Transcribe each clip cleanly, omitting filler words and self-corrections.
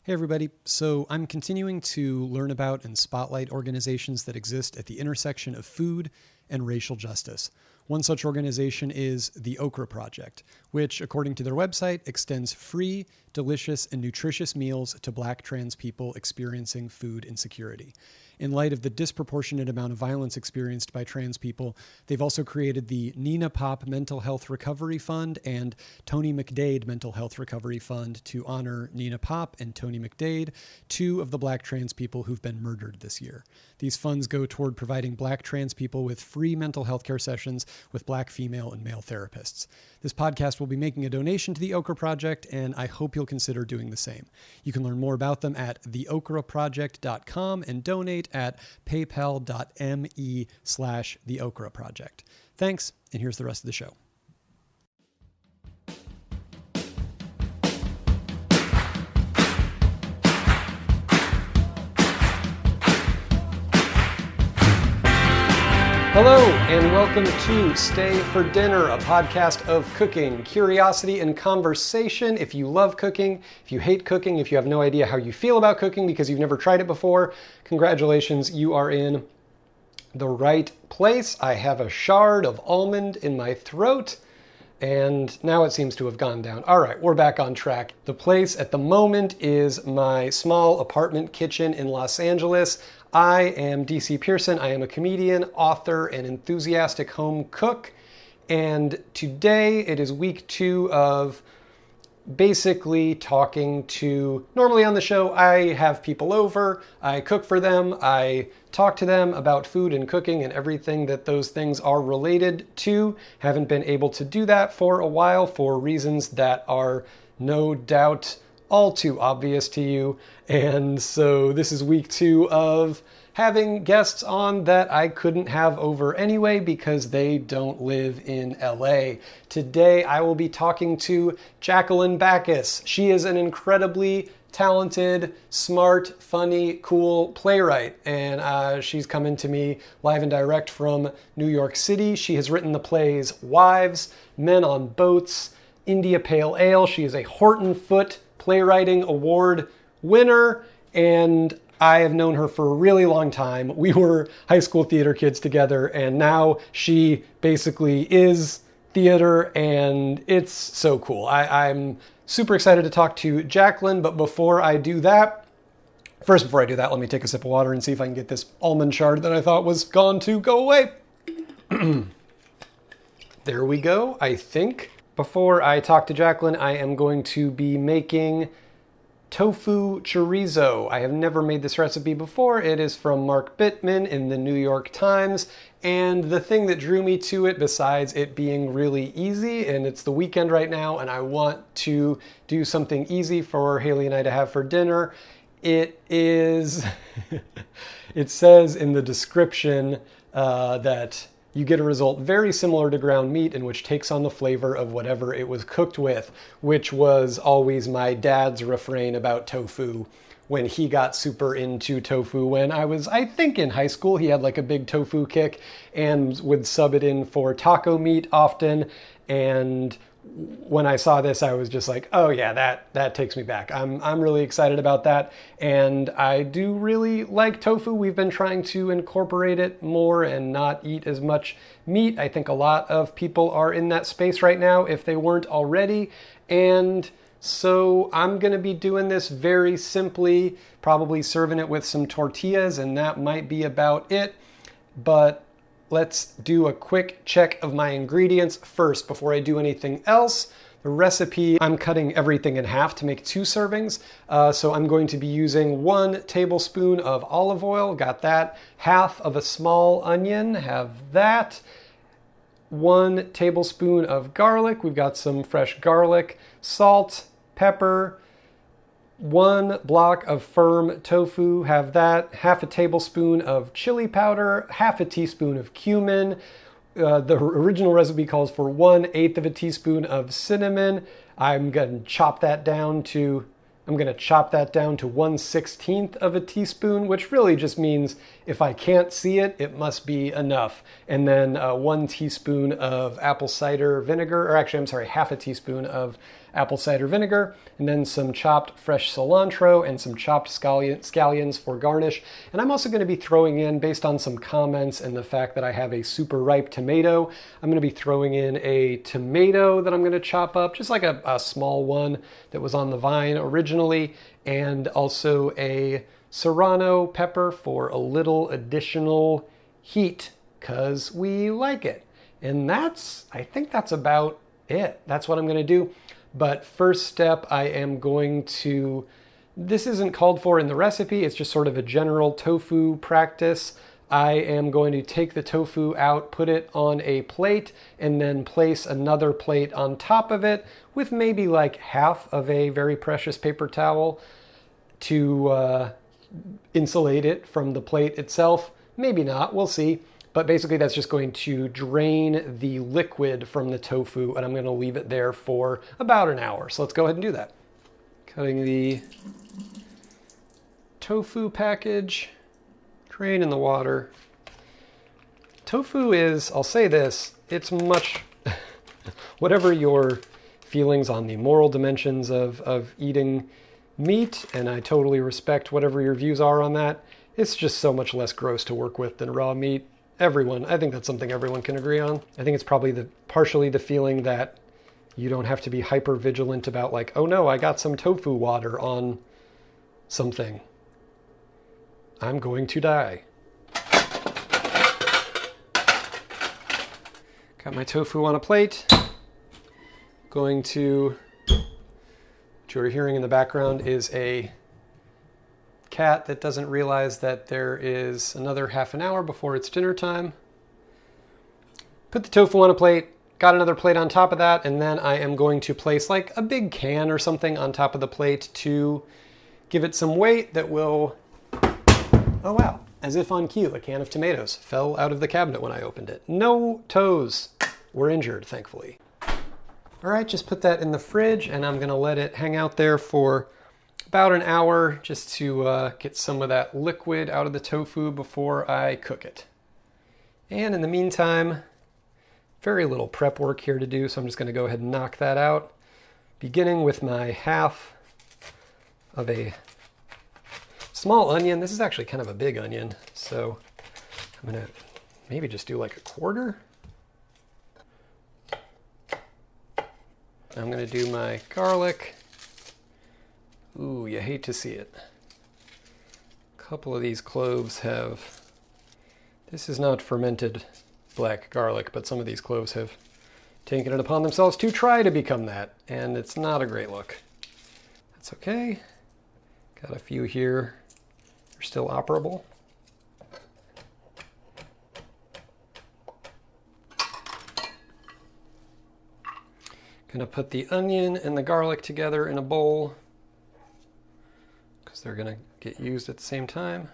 Hey everybody, so I'm continuing to learn about and spotlight organizations that exist at the intersection of food and racial justice. One such organization is the Okra Project, which, according to their website, extends free, delicious, and nutritious meals to Black trans people experiencing food insecurity. In light of the disproportionate amount of violence experienced by trans people, they've also created the Nina Pop Mental Health Recovery Fund and Tony McDade Mental Health Recovery Fund to honor Nina Pop and Tony McDade, two of the Black trans people who've been murdered this year. These funds go toward providing Black trans people with free mental health care sessions with Black female and male therapists. This podcast will be making a donation to the Okra Project, and I hope you'll consider doing the same. You can learn more about them at theokraproject.com and donate at paypal.me/theokraproject. Thanks, and here's the rest of the show. Hello, and welcome to Stay for Dinner, a podcast of cooking, curiosity, and conversation. If you love cooking, if you hate cooking, if you have no idea how you feel about cooking because you've never tried it before, congratulations, you are in the right place. I have a shard of almond in my throat, and now it seems to have gone down. All right, we're back on track. The place at the moment is my small apartment kitchen in Los Angeles. I am DC Pierson. I am a comedian, author, and enthusiastic home cook. And today it is week 2 of basically talking to, normally on the show, I have people over, I cook for them, I talk to them about food and cooking and everything that those things are related to. Haven't been able to do that for a while for reasons that are no doubt all too obvious to you. And so this is week 2 of having guests on that I couldn't have over anyway because they don't live in LA. Today I will be talking to Jaclyn Backhaus. She is an incredibly talented, smart, funny, cool playwright, and she's coming to me live and direct from New York City. She has written the plays Wives, Men on Boats, India Pale Ale. She is a Horton Foote Playwriting Award winner, and I have known her for a really long time. We were high school theater kids together, and now she basically is theater, and it's so cool. I'm super excited to talk to Jaclyn, but before I do that, let me take a sip of water and see if I can get this almond shard that I thought was gone to go away. There we go, I think. Before I talk to Jaclyn, I am going to be making tofu chorizo. I have never made this recipe before. It is from Mark Bittman in the New York Times. And the thing that drew me to it, besides it being really easy, and it's the weekend right now, and I want to do something easy for Haley and I to have for dinner, it is, it says in the description that you get a result very similar to ground meat and which takes on the flavor of whatever it was cooked with, which was always my dad's refrain about tofu when he got super into tofu. When I was, I think, in high school, he had like a big tofu kick and would sub it in for taco meat often. And when I saw this, I was just like, oh yeah, that takes me back. I'm really excited about that. And I do really like tofu. We've been trying to incorporate it more and not eat as much meat. I think a lot of people are in that space right now if they weren't already. And so I'm going to be doing this very simply, probably serving it with some tortillas, and that might be about it. But let's do a quick check of my ingredients first before I do anything else. The recipe, I'm cutting everything in half to make 2 servings. So I'm going to be using 1 tablespoon of olive oil, got that. Half of a small onion, have that. 1 tablespoon of garlic, we've got some fresh garlic. Salt, pepper. 1 block of firm tofu, have that. Half a tablespoon of chili powder, half a teaspoon of cumin. The original recipe calls for 1/8 of a teaspoon of cinnamon. I'm going to chop that down to 1/16 of a teaspoon, which really just means if I can't see it, it must be enough. And then 1 teaspoon of apple cider vinegar, or actually, I'm sorry, half a teaspoon of apple cider vinegar, and then some chopped fresh cilantro and some chopped scallions for garnish. And I'm also going to be throwing in, based on some comments and the fact that I have a super ripe tomato, I'm going to be throwing in a tomato that I'm going to chop up, just like a small one that was on the vine originally, and also a serrano pepper for a little additional heat, because we like it. And I think that's about it. That's what I'm going to do. But first step, I am going to, this isn't called for in the recipe, it's just sort of a general tofu practice. I am going to take the tofu out, put it on a plate, and then place another plate on top of it with maybe like half of a very precious paper towel to insulate it from the plate itself. Maybe not, we'll see. But basically that's just going to drain the liquid from the tofu, and I'm going to leave it there for about an hour. So let's go ahead and do that. Cutting the tofu package, drain in the water. Tofu is, I'll say this, it's much, whatever your feelings on the moral dimensions of eating meat, and I totally respect whatever your views are on that, it's just so much less gross to work with than raw meat. I think that's something everyone can agree on. I think it's probably partially the feeling that you don't have to be hyper vigilant about like, oh no, I got some tofu water on something. I'm going to die. Got my tofu on a plate. What you're hearing in the background is a cat that doesn't realize that there is another half an hour before it's dinner time. Put the tofu on a plate, got another plate on top of that, and then I am going to place like a big can or something on top of the plate to give it some weight that will, oh wow, as if on cue, a can of tomatoes fell out of the cabinet when I opened it. No toes were injured, thankfully. All right, just put that in the fridge, and I'm gonna let it hang out there for about an hour just to get some of that liquid out of the tofu before I cook it. And in the meantime, very little prep work here to do, so I'm just going to go ahead and knock that out, beginning with my half of a small onion. This is actually kind of a big onion, so I'm going to maybe just do like a quarter. I'm going to do my garlic. Ooh, you hate to see it. A couple of these cloves have, this is not fermented black garlic, but some of these cloves have taken it upon themselves to try to become that, and it's not a great look. That's okay. Got a few here. They're still operable. Gonna put the onion and the garlic together in a bowl, they're going to get used at the same time.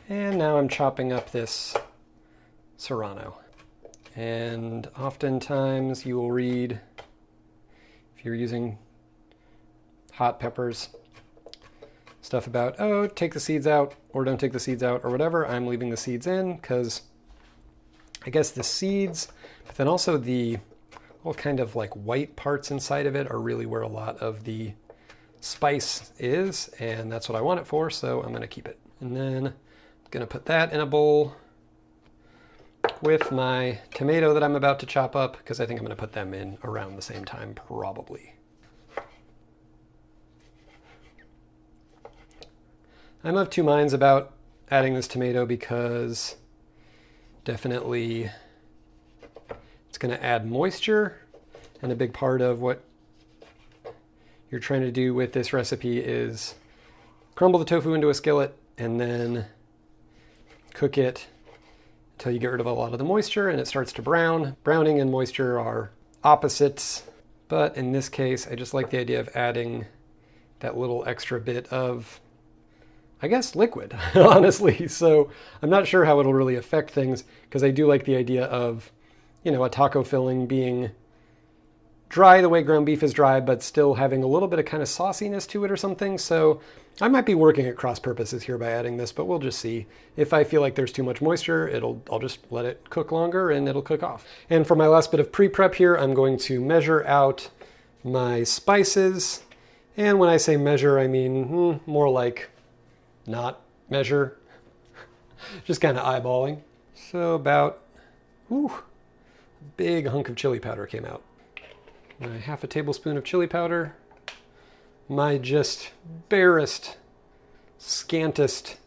And now I'm chopping up this serrano. And oftentimes you will read, if you're using hot peppers, stuff about, oh, take the seeds out or don't take the seeds out or whatever. I'm leaving the seeds in because I guess the seeds, but then also the all kind of like white parts inside of it are really where a lot of the spice is, and that's what I want it for, so I'm going to keep it. And then I'm going to put that in a bowl with my tomato that I'm about to chop up, because I think I'm going to put them in around the same time, probably. I'm of two minds about adding this tomato because definitely it's going to add moisture, and a big part of what you're trying to do with this recipe is crumble the tofu into a skillet and then cook it until you get rid of a lot of the moisture and it starts to brown. Browning and moisture are opposites, but in this case, I just like the idea of adding that little extra bit of, I guess, liquid, honestly. So I'm not sure how it'll really affect things, because I do like the idea of, you know, a taco filling being dry the way ground beef is dry, but still having a little bit of kind of sauciness to it or something. So I might be working at cross purposes here by adding this, but we'll just see. If I feel like there's too much moisture, I'll just let it cook longer and it'll cook off. And for my last bit of pre-prep here, I'm going to measure out my spices. And when I say measure, I mean more like not measure, just kind of eyeballing. So about, a big hunk of chili powder came out. My half a tablespoon of chili powder, my just barest, scantest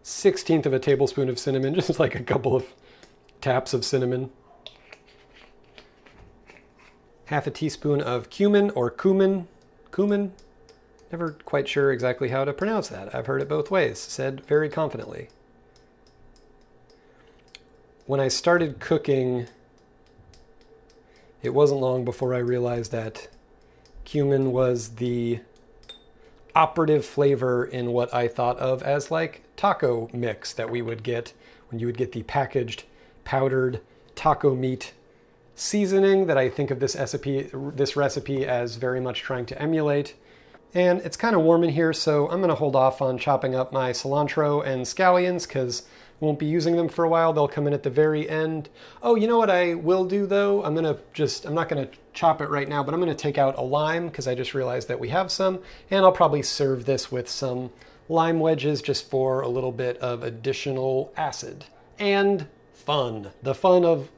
1/16 of a tablespoon of cinnamon, just like a couple of taps of cinnamon. Half a teaspoon of cumin or cumin. Never quite sure exactly how to pronounce that. I've heard it both ways, said very confidently. When I started cooking, it wasn't long before I realized that cumin was the operative flavor in what I thought of as like taco mix that we would get when you would get the packaged powdered taco meat seasoning that I think of this recipe as very much trying to emulate. And it's kind of warm in here, so I'm going to hold off on chopping up my cilantro and scallions because I won't be using them for a while. They'll come in at the very end. Oh, you know what I will do though? I'm not going to chop it right now, but I'm going to take out a lime because I just realized that we have some, and I'll probably serve this with some lime wedges just for a little bit of additional acid and fun. The fun of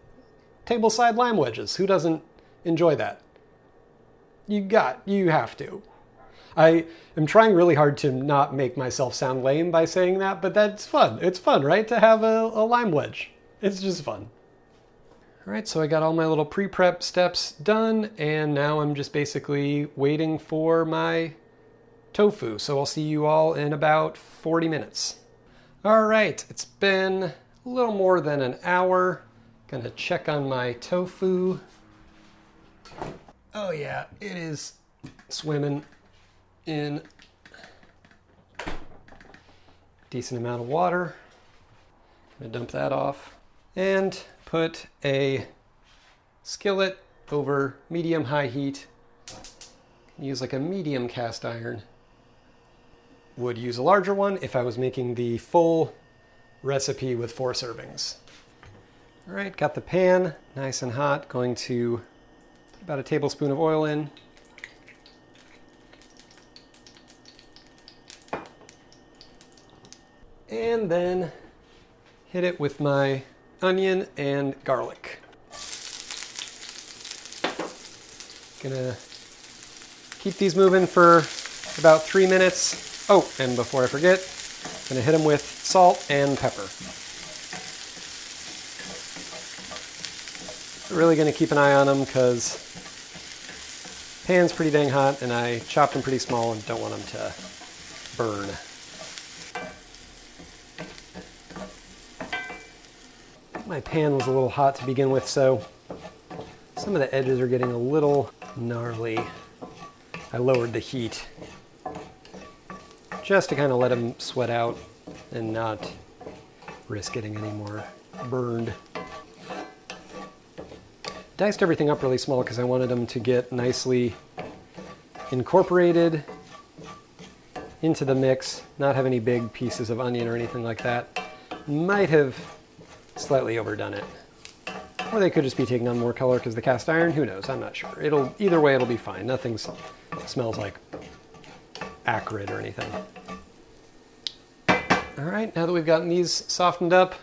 tableside lime wedges. Who doesn't enjoy that? You have to. I am trying really hard to not make myself sound lame by saying that, but that's fun. It's fun, right? To have a lime wedge. It's just fun. All right, so I got all my little pre-prep steps done, and now I'm just basically waiting for my tofu. So I'll see you all in about 40 minutes. All right, it's been a little more than an hour. Gonna check on my tofu. Oh yeah, it is swimming in decent amount of water. I'm gonna dump that off and put a skillet over medium-high heat. Use like a medium cast iron. Would use a larger one if I was making the full recipe with 4 servings. All right, got the pan nice and hot. Going to put about a tablespoon of oil in. And then hit it with my onion and garlic. Gonna keep these moving for about 3 minutes. Oh, and before I forget, gonna hit them with salt and pepper. Really gonna keep an eye on them because pan's pretty dang hot and I chopped them pretty small and don't want them to burn. My pan was a little hot to begin with, so some of the edges are getting a little gnarly. I lowered the heat just to kind of let them sweat out and not risk getting any more burned. Diced everything up really small because I wanted them to get nicely incorporated into the mix, not have any big pieces of onion or anything like that. Might have slightly overdone it. Or they could just be taking on more color because the cast iron, who knows, I'm not sure. Either way, it'll be fine. Nothing smells like acrid or anything. All right, now that we've gotten these softened up,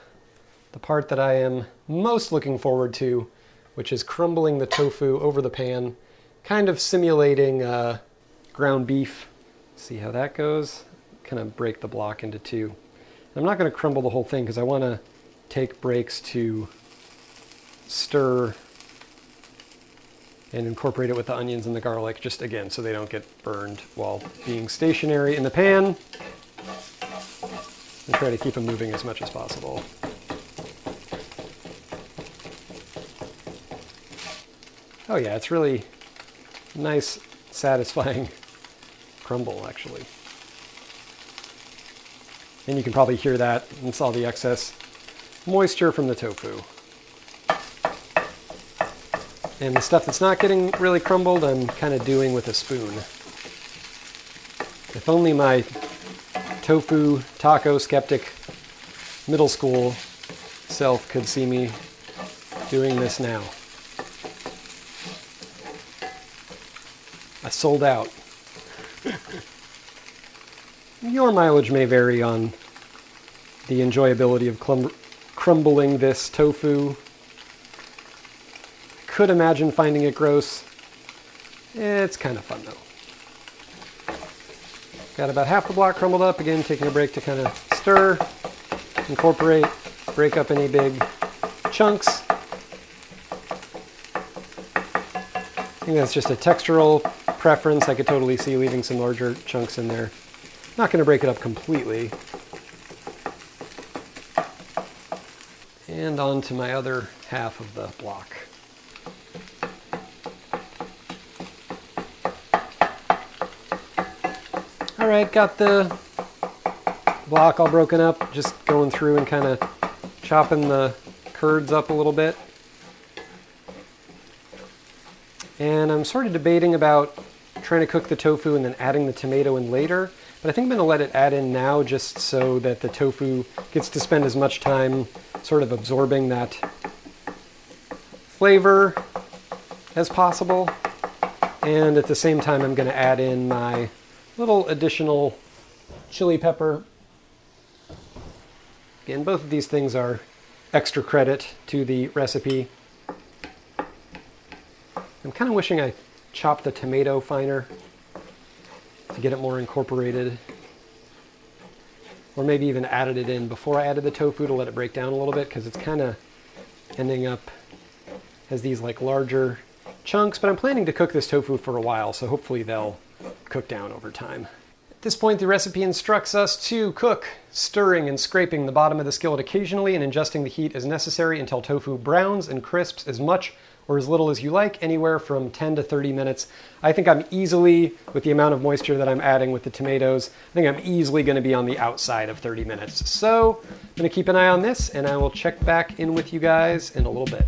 the part that I am most looking forward to, which is crumbling the tofu over the pan, kind of simulating ground beef. See how that goes? Kind of break the block into 2. I'm not going to crumble the whole thing because I want to take breaks to stir and incorporate it with the onions and the garlic, just again, so they don't get burned while being stationary in the pan. And try to keep them moving as much as possible. Oh yeah, it's really nice, satisfying crumble, actually. And you can probably hear that. It's all the excess moisture from the tofu. And the stuff that's not getting really crumbled, I'm kind of doing with a spoon. If only my tofu taco skeptic middle school self could see me doing this now. I sold out. Your mileage may vary on the enjoyability of crumbling this tofu. Could imagine finding it gross. It's kind of fun though. Got about half the block crumbled up. Again, taking a break to kind of stir, incorporate, break up any big chunks. I think that's just a textural preference. I could totally see leaving some larger chunks in there. Not going to break it up completely. And on to my other half of the block. All right, got the block all broken up, just going through and kind of chopping the curds up a little bit. And I'm sort of debating about trying to cook the tofu and then adding the tomato in later, but I think I'm going to let it add in now just so that the tofu gets to spend as much time sort of absorbing that flavor as possible. And at the same time, I'm going to add in my little additional chili pepper. Again, both of these things are extra credit to the recipe. I'm kind of wishing I chopped the tomato finer to get it more incorporated. Or maybe even added it in before I added the tofu to let it break down a little bit, because it's kind of ending up as these like larger chunks. But I'm planning to cook this tofu for a while, so hopefully they'll cook down over time. At this point, the recipe instructs us to cook, stirring and scraping the bottom of the skillet occasionally and adjusting the heat as necessary until tofu browns and crisps as much or as little as you like, anywhere from 10 to 30 minutes. I think I'm easily, with the amount of moisture that I'm adding with the tomatoes, I think I'm easily going to be on the outside of 30 minutes. So I'm going to keep an eye on this, and I will check back in with you guys in a little bit.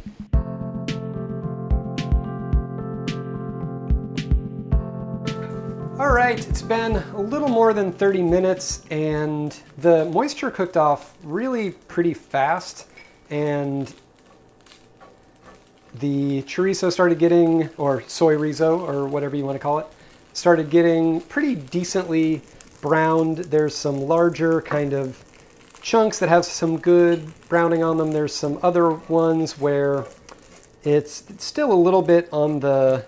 All right, it's been a little more than 30 minutes, and the moisture cooked off really pretty fast, and the chorizo started getting, or soy rizo, or whatever you want to call it, started getting pretty decently browned. There's some larger kind of chunks that have some good browning on them. There's some other ones where it's still a little bit on the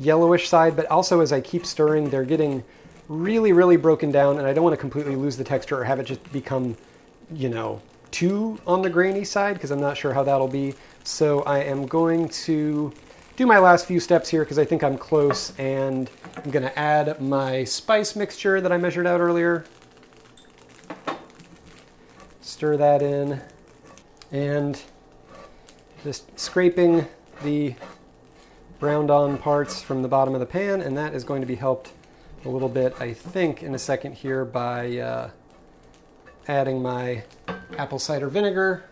yellowish side, but also as I keep stirring, they're getting really, really broken down, and I don't want to completely lose the texture or have it just become, you know, too on the grainy side, because I'm not sure how that'll be. So I am going to do my last few steps here because I think I'm close, and I'm going to add my spice mixture that I measured out earlier. Stir that in, and just scraping the browned on parts from the bottom of the pan, and that is going to be helped a little bit, I think, in a second here by adding my apple cider vinegar.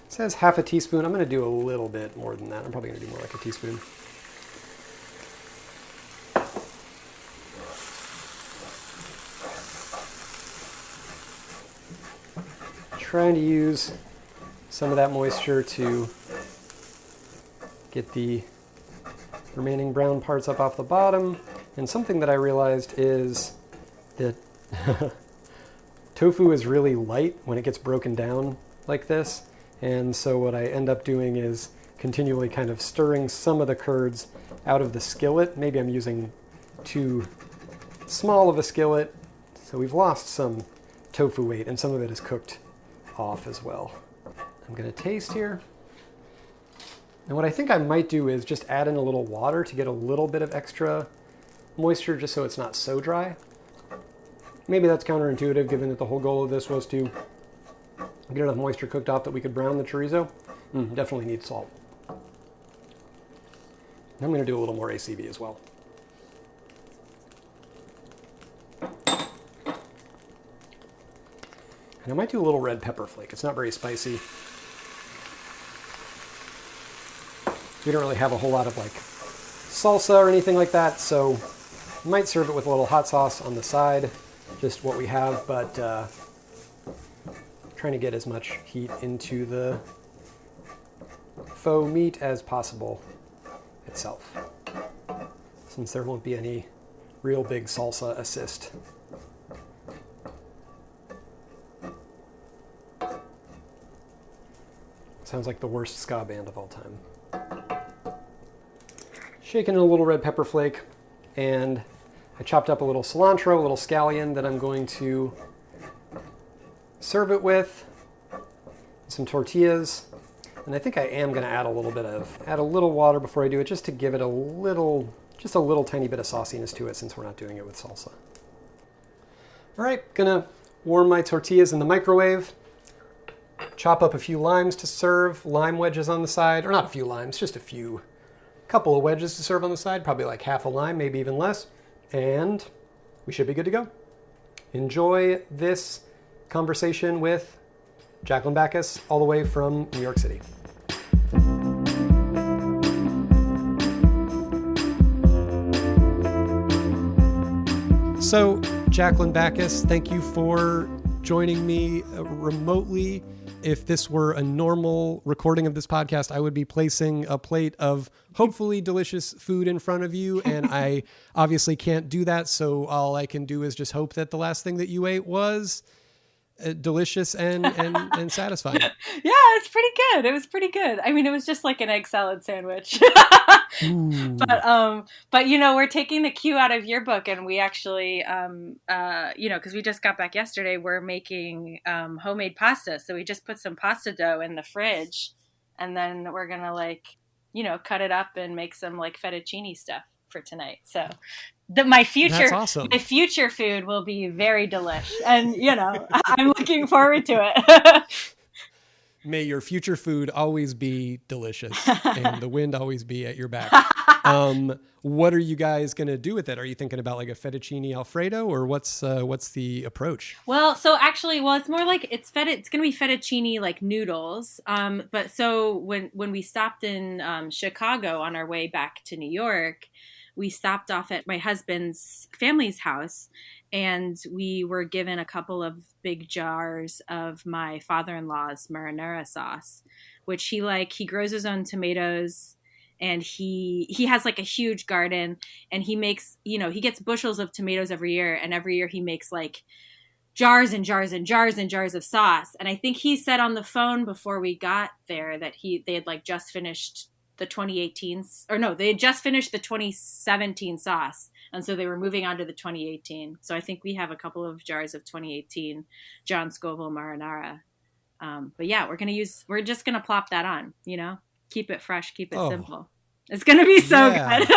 It says half a teaspoon. I'm going to do a little bit more than that. I'm probably going to do more like a teaspoon. Trying to use some of that moisture to get the remaining brown parts up off the bottom. And something that I realized is that tofu is really light when it gets broken down like this. And so what I end up doing is continually kind of stirring some of the curds out of the skillet. Maybe I'm using too small of a skillet. So we've lost some tofu weight, and some of it is cooked off as well. I'm going to taste here. And what I think I might do is just add in a little water to get a little bit of extra moisture, just so it's not so dry. Maybe that's counterintuitive, given that the whole goal of this was to get enough moisture cooked off that we could brown the chorizo. Definitely need salt. I'm going to do a little more ACV as well. And I might do a little red pepper flake. It's not very spicy. We don't really have a whole lot of like salsa or anything like that, so we might serve it with a little hot sauce on the side, just what we have, but trying to get as much heat into the faux meat as possible itself, since there won't be any real big salsa assist. Sounds like the worst ska band of all time. Shaken in a little red pepper flake, and I chopped up a little cilantro, a little scallion that I'm going to serve it with, some tortillas, and I think I am going to add a little water before I do it, just to give it just a little tiny bit of sauciness to it, since we're not doing it with salsa. All right, gonna warm my tortillas in the microwave. Chop up a few limes to serve, lime wedges on the side, or not a few limes, just a couple of wedges to serve on the side, probably like half a lime, maybe even less, and we should be good to go. Enjoy this conversation with Jaclyn Backhaus, all the way from New York City. So, Jaclyn Backhaus, thank you for joining me remotely. If this were a normal recording of this podcast, I would be placing a plate of hopefully delicious food in front of you, and I obviously can't do that, so all I can do is just hope that the last thing that you ate was delicious and satisfying. Yeah, it's pretty good. It was pretty good. I mean, it was just like an egg salad sandwich. But we're taking the cue out of your book, and we actually, because we just got back yesterday, we're making homemade pasta. So we just put some pasta dough in the fridge, and then we're gonna cut it up and make some like fettuccine stuff for tonight. So my future, awesome. My future food will be very delish, and I'm looking forward to it. May your future food always be delicious and the wind always be at your back. What are you guys going to do with it? Are you thinking about like a fettuccine Alfredo, or what's the approach? Well, so actually, it's more like it's going to be fettuccine like noodles. But so when we stopped in Chicago on our way back to New York, we stopped off at my husband's family's house, and we were given a couple of big jars of my father-in-law's marinara sauce, which he grows his own tomatoes, and he has like a huge garden, and he makes, he gets bushels of tomatoes every year, and every year he makes like jars and jars and jars and jars of sauce. And I think he said on the phone before we got there that they had like just finished the 2018, or no, they had just finished the 2017 sauce. And so they were moving on to the 2018. So I think we have a couple of jars of 2018 John Scoville marinara. But yeah, we're just going to plop that on, keep it fresh, keep it simple. It's going to be so good.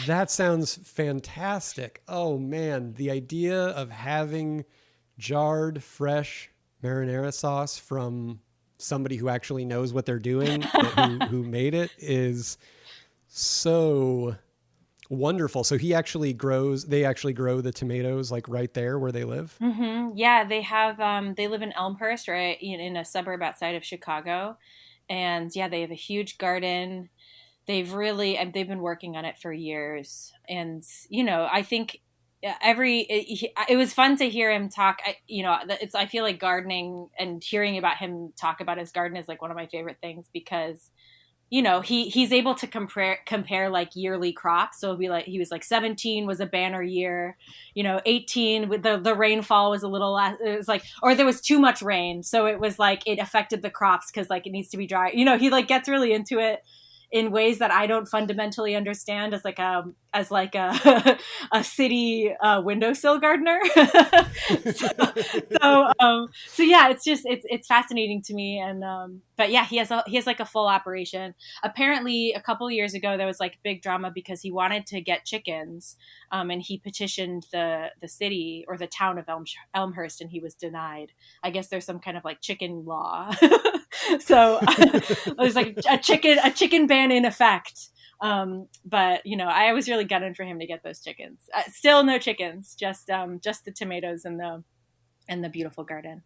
That sounds fantastic. Oh man, the idea of having jarred, fresh marinara sauce from somebody who actually knows what they're doing, who made it, is so wonderful. So they actually grow the tomatoes like right there where they live? Mm-hmm. Yeah, they have, they live in Elmhurst, right in a suburb outside of Chicago. And yeah, they have a huge garden. They've been working on it for years. And, I think it was fun to hear him talk. I feel like gardening and hearing about him talk about his garden is like one of my favorite things, because he's able to compare like yearly crops. So it'll be like, he was like 17 was a banner year, 18 with the rainfall was a little less, it was like, or there was too much rain. So it was like, it affected the crops because like it needs to be dry. He like gets really into it in ways that I don't fundamentally understand as a city windowsill gardener. So yeah, it's fascinating to me. And but yeah, he has like a full operation. Apparently a couple of years ago there was like big drama because he wanted to get chickens, and he petitioned the city or the town of Elmhurst, and he was denied. I guess there's some kind of like chicken law. So there's like a chicken ban in effect. But I was really gunning for him to get those chickens. Still no chickens, just the tomatoes and the beautiful garden.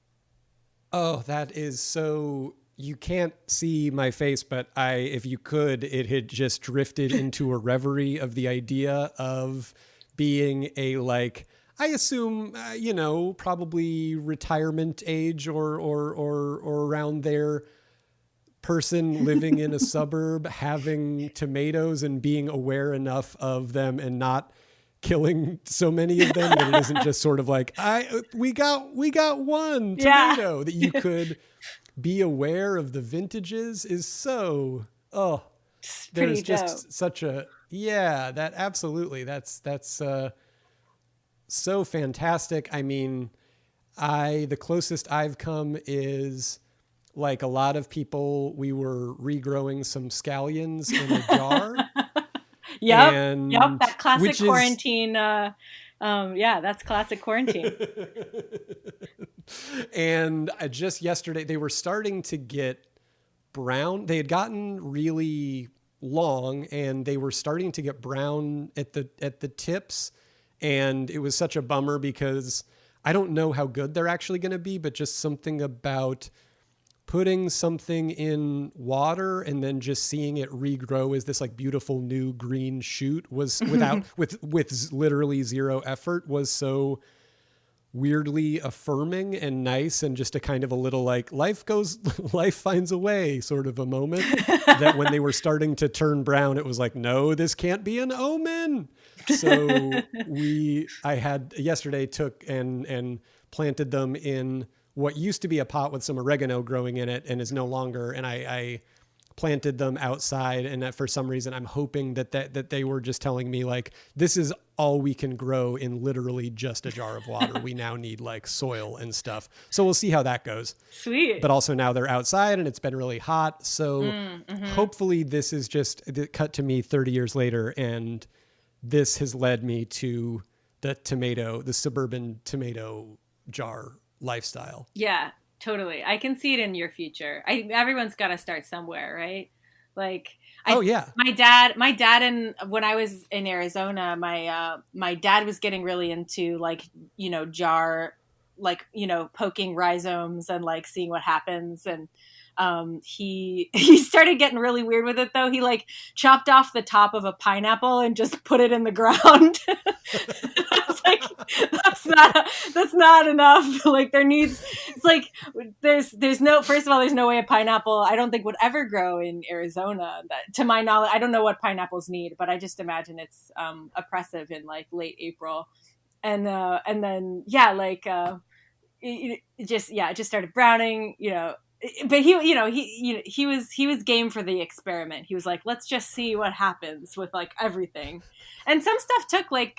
Oh, that is so You can't see my face, but if you could, it had just drifted into a reverie of the idea of being a, like, I assume, probably retirement age or around there, person living in a suburb, having tomatoes and being aware enough of them and not killing so many of them that it isn't just sort of like, we got one tomato, that you could be aware of the vintages is so, there's just such a, that absolutely. That's so fantastic. I mean, the closest I've come is, like a lot of people, we were regrowing some scallions in a jar. Yep. That classic quarantine. That's classic quarantine. And just yesterday, they were starting to get brown. They had gotten really long, and they were starting to get brown at the tips. And it was such a bummer because I don't know how good they're actually going to be, but just something about putting something in water and then just seeing it regrow as this like beautiful new green shoot was with literally zero effort was so weirdly affirming and nice, and just a kind of a little like life finds a way sort of a moment that when they were starting to turn brown, it was like, no, this can't be an omen. So I had yesterday took and planted them in what used to be a pot with some oregano growing in it and is no longer. And I planted them outside, and that for some reason I'm hoping that they were just telling me like, this is all we can grow in literally just a jar of water. We now need like soil and stuff. So we'll see how that goes. Sweet. But also now they're outside and it's been really hot. So hopefully this is just cut to me 30 years later, and this has led me to the suburban tomato jar lifestyle. Yeah, totally. I can see it in your future. Everyone's got to start somewhere, right? Like, my dad, and when I was in Arizona, my dad was getting really into like, jar, like, poking rhizomes and like seeing what happens. And he started getting really weird with it though. He like chopped off the top of a pineapple and just put it in the ground. I was like, that's not enough. Like it's like there's no, first of all, there's no way a pineapple, I don't think would ever grow in Arizona. That, to my knowledge, I don't know what pineapples need, but I just imagine it's oppressive in like late April. And then it just started browning, but he was game for the experiment. He was like, let's just see what happens with like everything. And some stuff took like,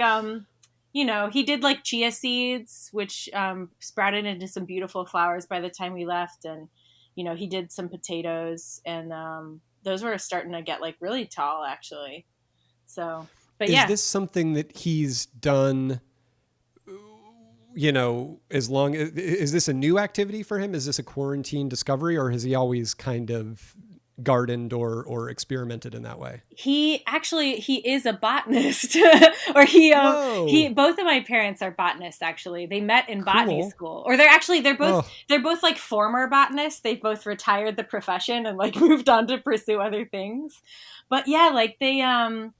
he did like chia seeds, which sprouted into some beautiful flowers by the time we left. And, he did some potatoes, and those were starting to get like really tall actually. So, but is this something that he's done, is this a new activity for him? Is this a quarantine discovery, or has he always kind of gardened or experimented in that way? He is a botanist. Or both of my parents are botanists actually. They met in botany school. Or they're both like former botanists. They've both retired the profession and like moved on to pursue other things. But yeah, like the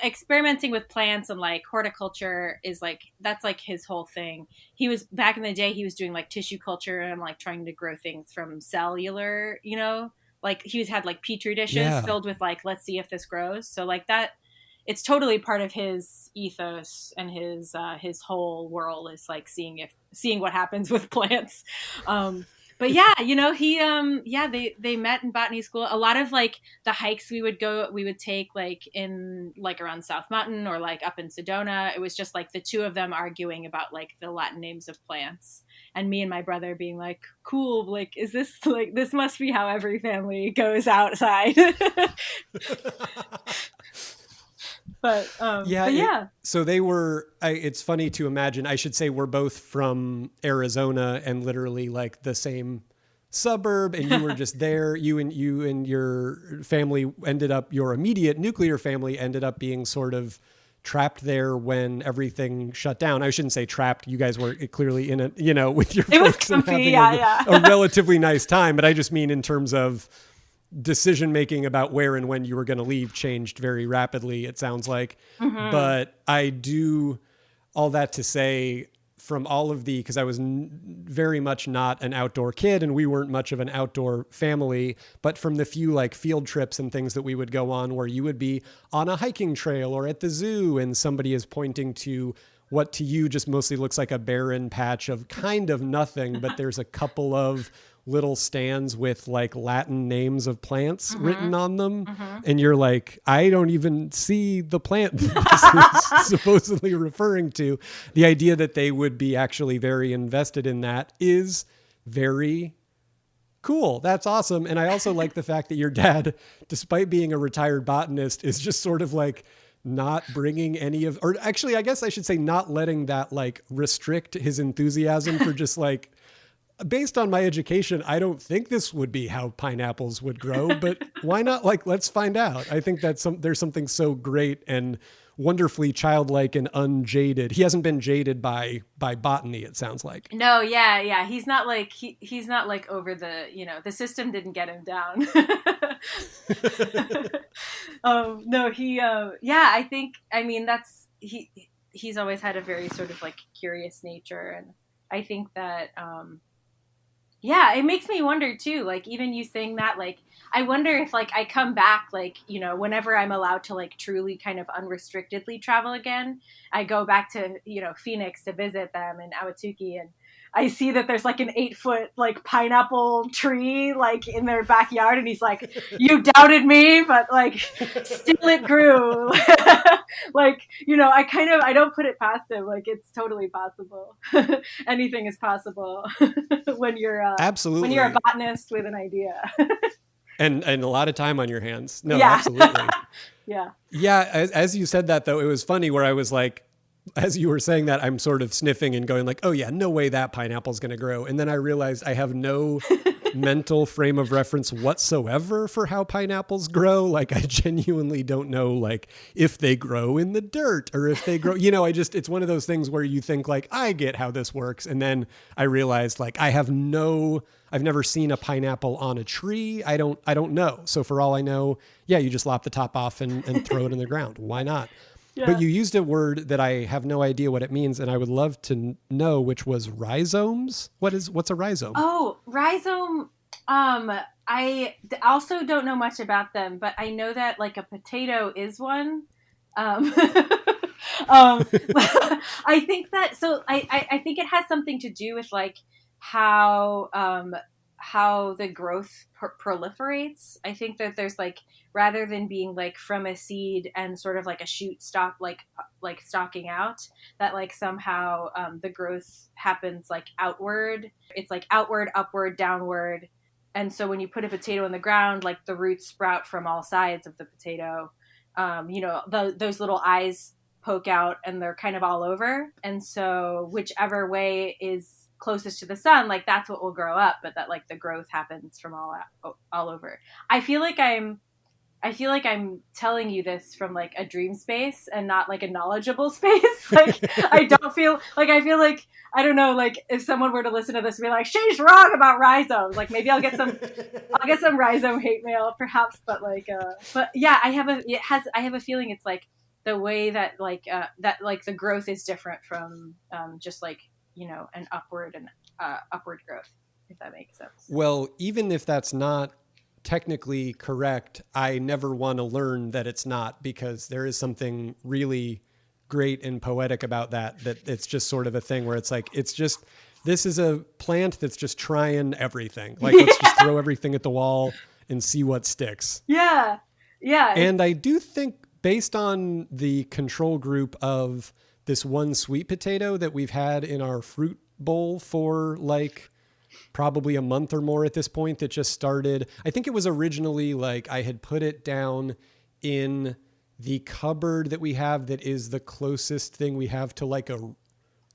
experimenting with plants and like horticulture is like, that's like his whole thing. He was back in the day, he was doing like tissue culture and like trying to grow things from cellular, like he had like petri dishes filled with like, let's see if this grows. So like that, it's totally part of his ethos, and his whole world is like seeing what happens with plants. But yeah, they met in botany school. A lot of like the hikes we would take like in like around South Mountain or like up in Sedona. It was just like the two of them arguing about like the Latin names of plants, and me and my brother being like, cool, like, is this like, this must be how every family goes outside. But so they were, it's funny to imagine, I should say we're both from Arizona and literally like the same suburb, and you were just there. You and your family ended up, your immediate nuclear family ended up being sort of trapped there when everything shut down. I shouldn't say trapped. You guys were clearly in it, with your it folks was comfy, and having a relatively nice time. But I just mean in terms of decision making about where and when you were going to leave changed very rapidly, it sounds like. Mm-hmm. But I do all that to say, from all of because I was very much not an outdoor kid and we weren't much of an outdoor family, but from the few like field trips and things that we would go on where you would be on a hiking trail or at the zoo and somebody is pointing to what to you just mostly looks like a barren patch of kind of nothing, but there's a couple of little stands with like Latin names of plants written on them. And you're like, I don't even see the plant this is supposedly referring to. The idea that they would be actually very invested in that is very cool. That's awesome. And I also like the fact that your dad, despite being a retired botanist, is just sort of like not bringing any of, or actually, I guess I should say not letting that like restrict his enthusiasm for just like, based on my education, I don't think this would be how pineapples would grow, but why not? Like, let's find out. I think that there's something so great and wonderfully childlike and unjaded. He hasn't been jaded by botany, it sounds like. No, yeah. He's not like he's not like over the, the system didn't get him down. No, he's always had a very sort of like curious nature, and I think that it makes me wonder too, like even you saying that, like I wonder if like I come back, like, whenever I'm allowed to like truly kind of unrestrictedly travel again, I go back to, Phoenix to visit them in Ahwatukee, and I see that there's like an 8-foot like pineapple tree like in their backyard, and he's like, you doubted me, but like still it grew. Like, I don't put it past him. Like, it's totally possible. Anything is possible when you're absolutely, when you're a botanist with an idea. and a lot of time on your hands. No, yeah. Absolutely. Yeah. As you said that though, it was funny where I was like, as you were saying that, I'm sort of sniffing and going like, oh yeah, no way that pineapple's going to grow. And then I realized I have no mental frame of reference whatsoever for how pineapples grow. Like I genuinely don't know like if they grow in the dirt or if they grow, it's one of those things where you think like, I get how this works. And then I realized like, I've never seen a pineapple on a tree. I don't know. So for all I know, you just lop the top off and throw it in the ground. Why not? Yeah. But you used a word that I have no idea what it means, and I would love to know, which was rhizomes. What's a rhizome? Oh, rhizome. I also don't know much about them, but I know that like a potato is one. I think that, so I think it has something to do with like how the growth proliferates. I think that there's like, rather than being like from a seed and sort of like a shoot stock, like stalking out, that like somehow the growth happens like outward. It's like outward, upward, downward. And so when you put a potato in the ground, like the roots sprout from all sides of the potato. Those little eyes poke out and they're kind of all over. And so whichever way is closest to the sun, like that's what will grow up, but that like the growth happens from all over. I feel like I'm telling you this from like a dream space and not like a knowledgeable space. Like I feel like, I don't know, like if someone were to listen to this and be like, she's wrong about rhizomes, like maybe I'll get some rhizome hate mail perhaps, but like, but yeah, I have a feeling it's like the way that like, that like the growth is different from, just like, an upward growth, if that makes sense. Well, even if that's not technically correct, I never want to learn that it's not, because there is something really great and poetic about that it's just sort of a thing where it's like, this is a plant that's just trying everything. Like, let's just throw everything at the wall and see what sticks. Yeah. Yeah. And I do think based on the control group of this one sweet potato that we've had in our fruit bowl for like probably a month or more at this point, that just started. I think it was originally like I had put it down in the cupboard that we have that is the closest thing we have to like a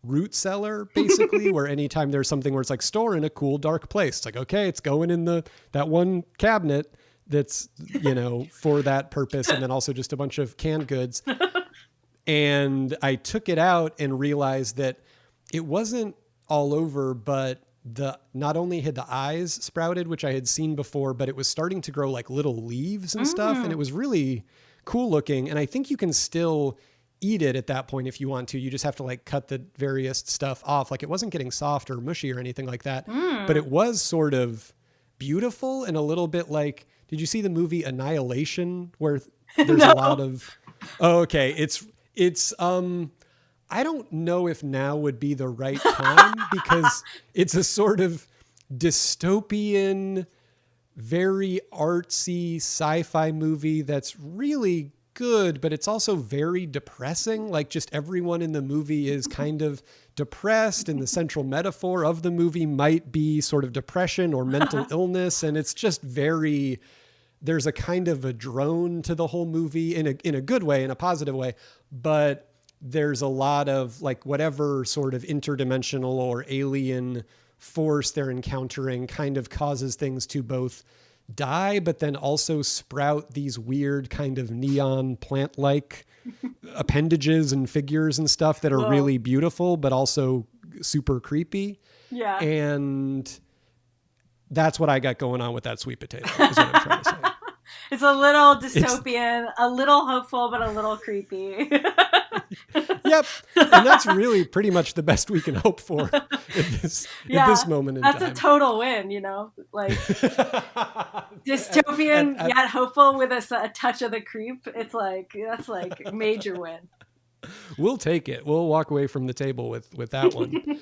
root cellar, basically, where anytime there's something where it's like store in a cool, dark place, it's like, okay, it's going in that one cabinet that's, for that purpose. And then also just a bunch of canned goods. And I took it out and realized that it wasn't all over, but not only had the eyes sprouted, which I had seen before, but it was starting to grow like little leaves and stuff. And it was really cool looking. And I think you can still eat it at that point if you want to. You just have to like cut the various stuff off. Like it wasn't getting soft or mushy or anything like that, but it was sort of beautiful and a little bit like, did you see the movie Annihilation where there's a lot of, oh, okay. It's I don't know if now would be the right time because it's a sort of dystopian, very artsy sci-fi movie that's really good, but it's also very depressing. Like just everyone in the movie is kind of depressed, and the central metaphor of the movie might be sort of depression or mental illness. And it's just there's a kind of a drone to the whole movie in a good way, in a positive way, but there's a lot of like whatever sort of interdimensional or alien force they're encountering kind of causes things to both die, but then also sprout these weird kind of neon plant-like appendages and figures and stuff that are really beautiful, but also super creepy. Yeah. And that's what I got going on with that sweet potato, is what I'm trying to say. It's a little dystopian, a little hopeful, but a little creepy. Yep. And that's really pretty much the best we can hope for at this moment in time. That's a total win, like dystopian yet hopeful with a touch of the creep. It's like, that's like a major win. We'll take it. We'll walk away from the table with that one.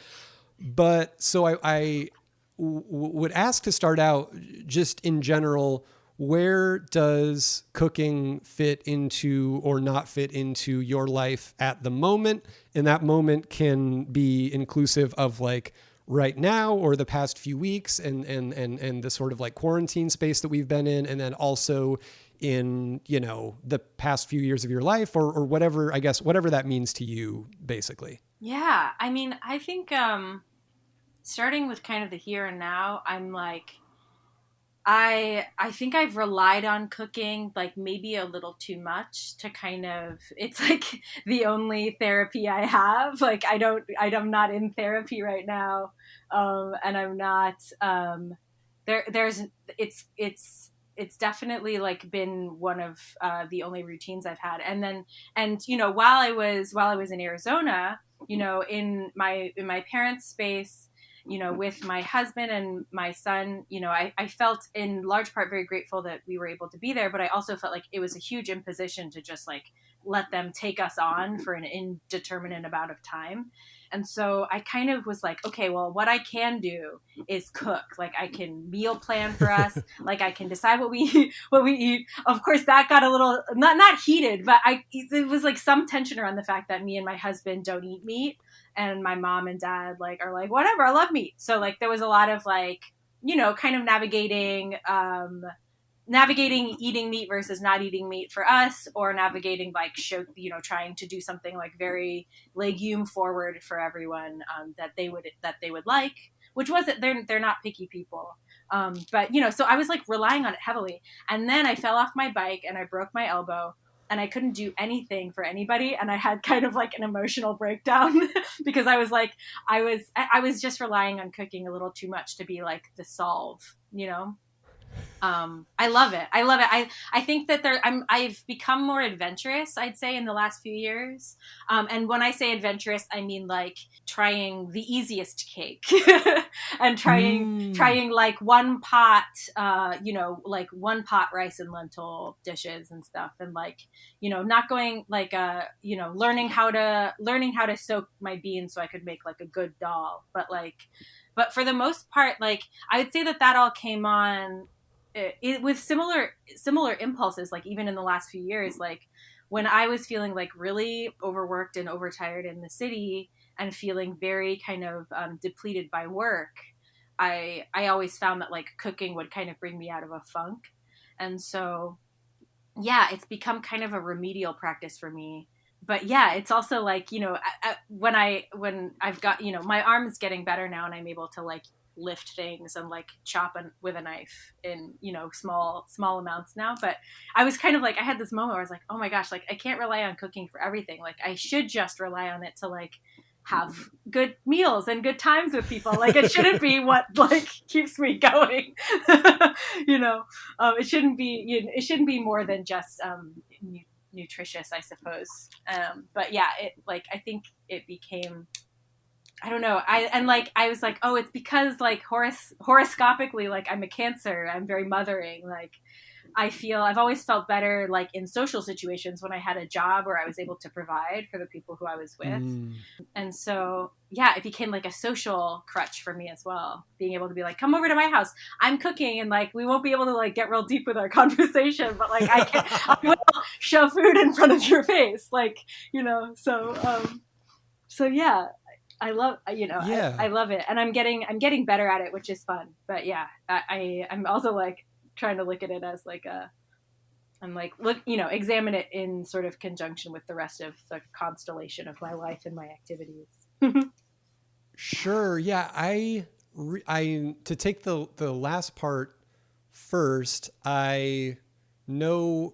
But so I would ask to start out just in general, where does cooking fit into or not fit into your life at the moment? And that moment can be inclusive of like right now or the past few weeks and the sort of like quarantine space that we've been in. And then also in, the past few years of your life or whatever, I guess, whatever that means to you, basically. Yeah. I mean, I think starting with kind of the here and now, I'm like, I think I've relied on cooking like maybe a little too much to kind of, it's like the only therapy I have. Like I'm not in therapy right now. And I'm not, it's definitely like been one of the only routines I've had. And while I was in Arizona, in my parents' space, with my husband and my son, I felt in large part very grateful that we were able to be there, but I also felt like it was a huge imposition to just like let them take us on for an indeterminate amount of time. And so I kind of was like, okay, well, what I can do is cook. Like I can meal plan for us. Like I can decide what we eat. Of course, that got a little not heated, but it was like some tension around the fact that me and my husband don't eat meat, and my mom and dad are like, whatever, I love meat. So like there was a lot of like, kind of navigating eating meat versus not eating meat for us, or navigating like trying to do something like very legume forward for everyone that they would like, which wasn't, they're not picky people. But so I was like relying on it heavily, and then I fell off my bike and I broke my elbow. And I couldn't do anything for anybody. And I had kind of like an emotional breakdown because I was like, I was just relying on cooking a little too much to be like the solve, I love it. I think that I've become more adventurous, I'd say, in the last few years. And when I say adventurous, I mean like trying the easiest cake and trying like one pot, like one pot rice and lentil dishes and stuff. And like, not going like, learning how to soak my beans so I could make like a good dal. But for the most part, like I would say that all came on with similar impulses, like even in the last few years, like when I was feeling like really overworked and overtired in the city and feeling very kind of depleted by work, I always found that like cooking would kind of bring me out of a funk. And so, yeah, it's become kind of a remedial practice for me. But yeah, it's also like, when I've got, my arm's getting better now and I'm able to like lift things and like chop with a knife in, you know, small amounts now. But I was kind of like, I had this moment where I was like, oh my gosh, like I can't rely on cooking for everything. Like I should just rely on it to like have good meals and good times with people. Like it shouldn't be what like keeps me going. You know, it shouldn't be, it shouldn't be more than just nutritious, I suppose. But yeah, it like, I think it became, I don't know. I was like, oh, it's because like horoscopically, like I'm a Cancer. I'm very mothering. Like I've always felt better like in social situations when I had a job where I was able to provide for the people who I was with. And so, yeah, it became like a social crutch for me as well. Being able to be like, come over to my house. I'm cooking and like, we won't be able to like get real deep with our conversation, but like I will shove food in front of your face. Like, you know, so yeah. I love, you know, yeah. I love it. And I'm getting better at it, which is fun. But yeah, I'm also like trying to look at it as like examine it in sort of conjunction with the rest of the constellation of my life and my activities. Sure. Yeah. I to take the last part first, I know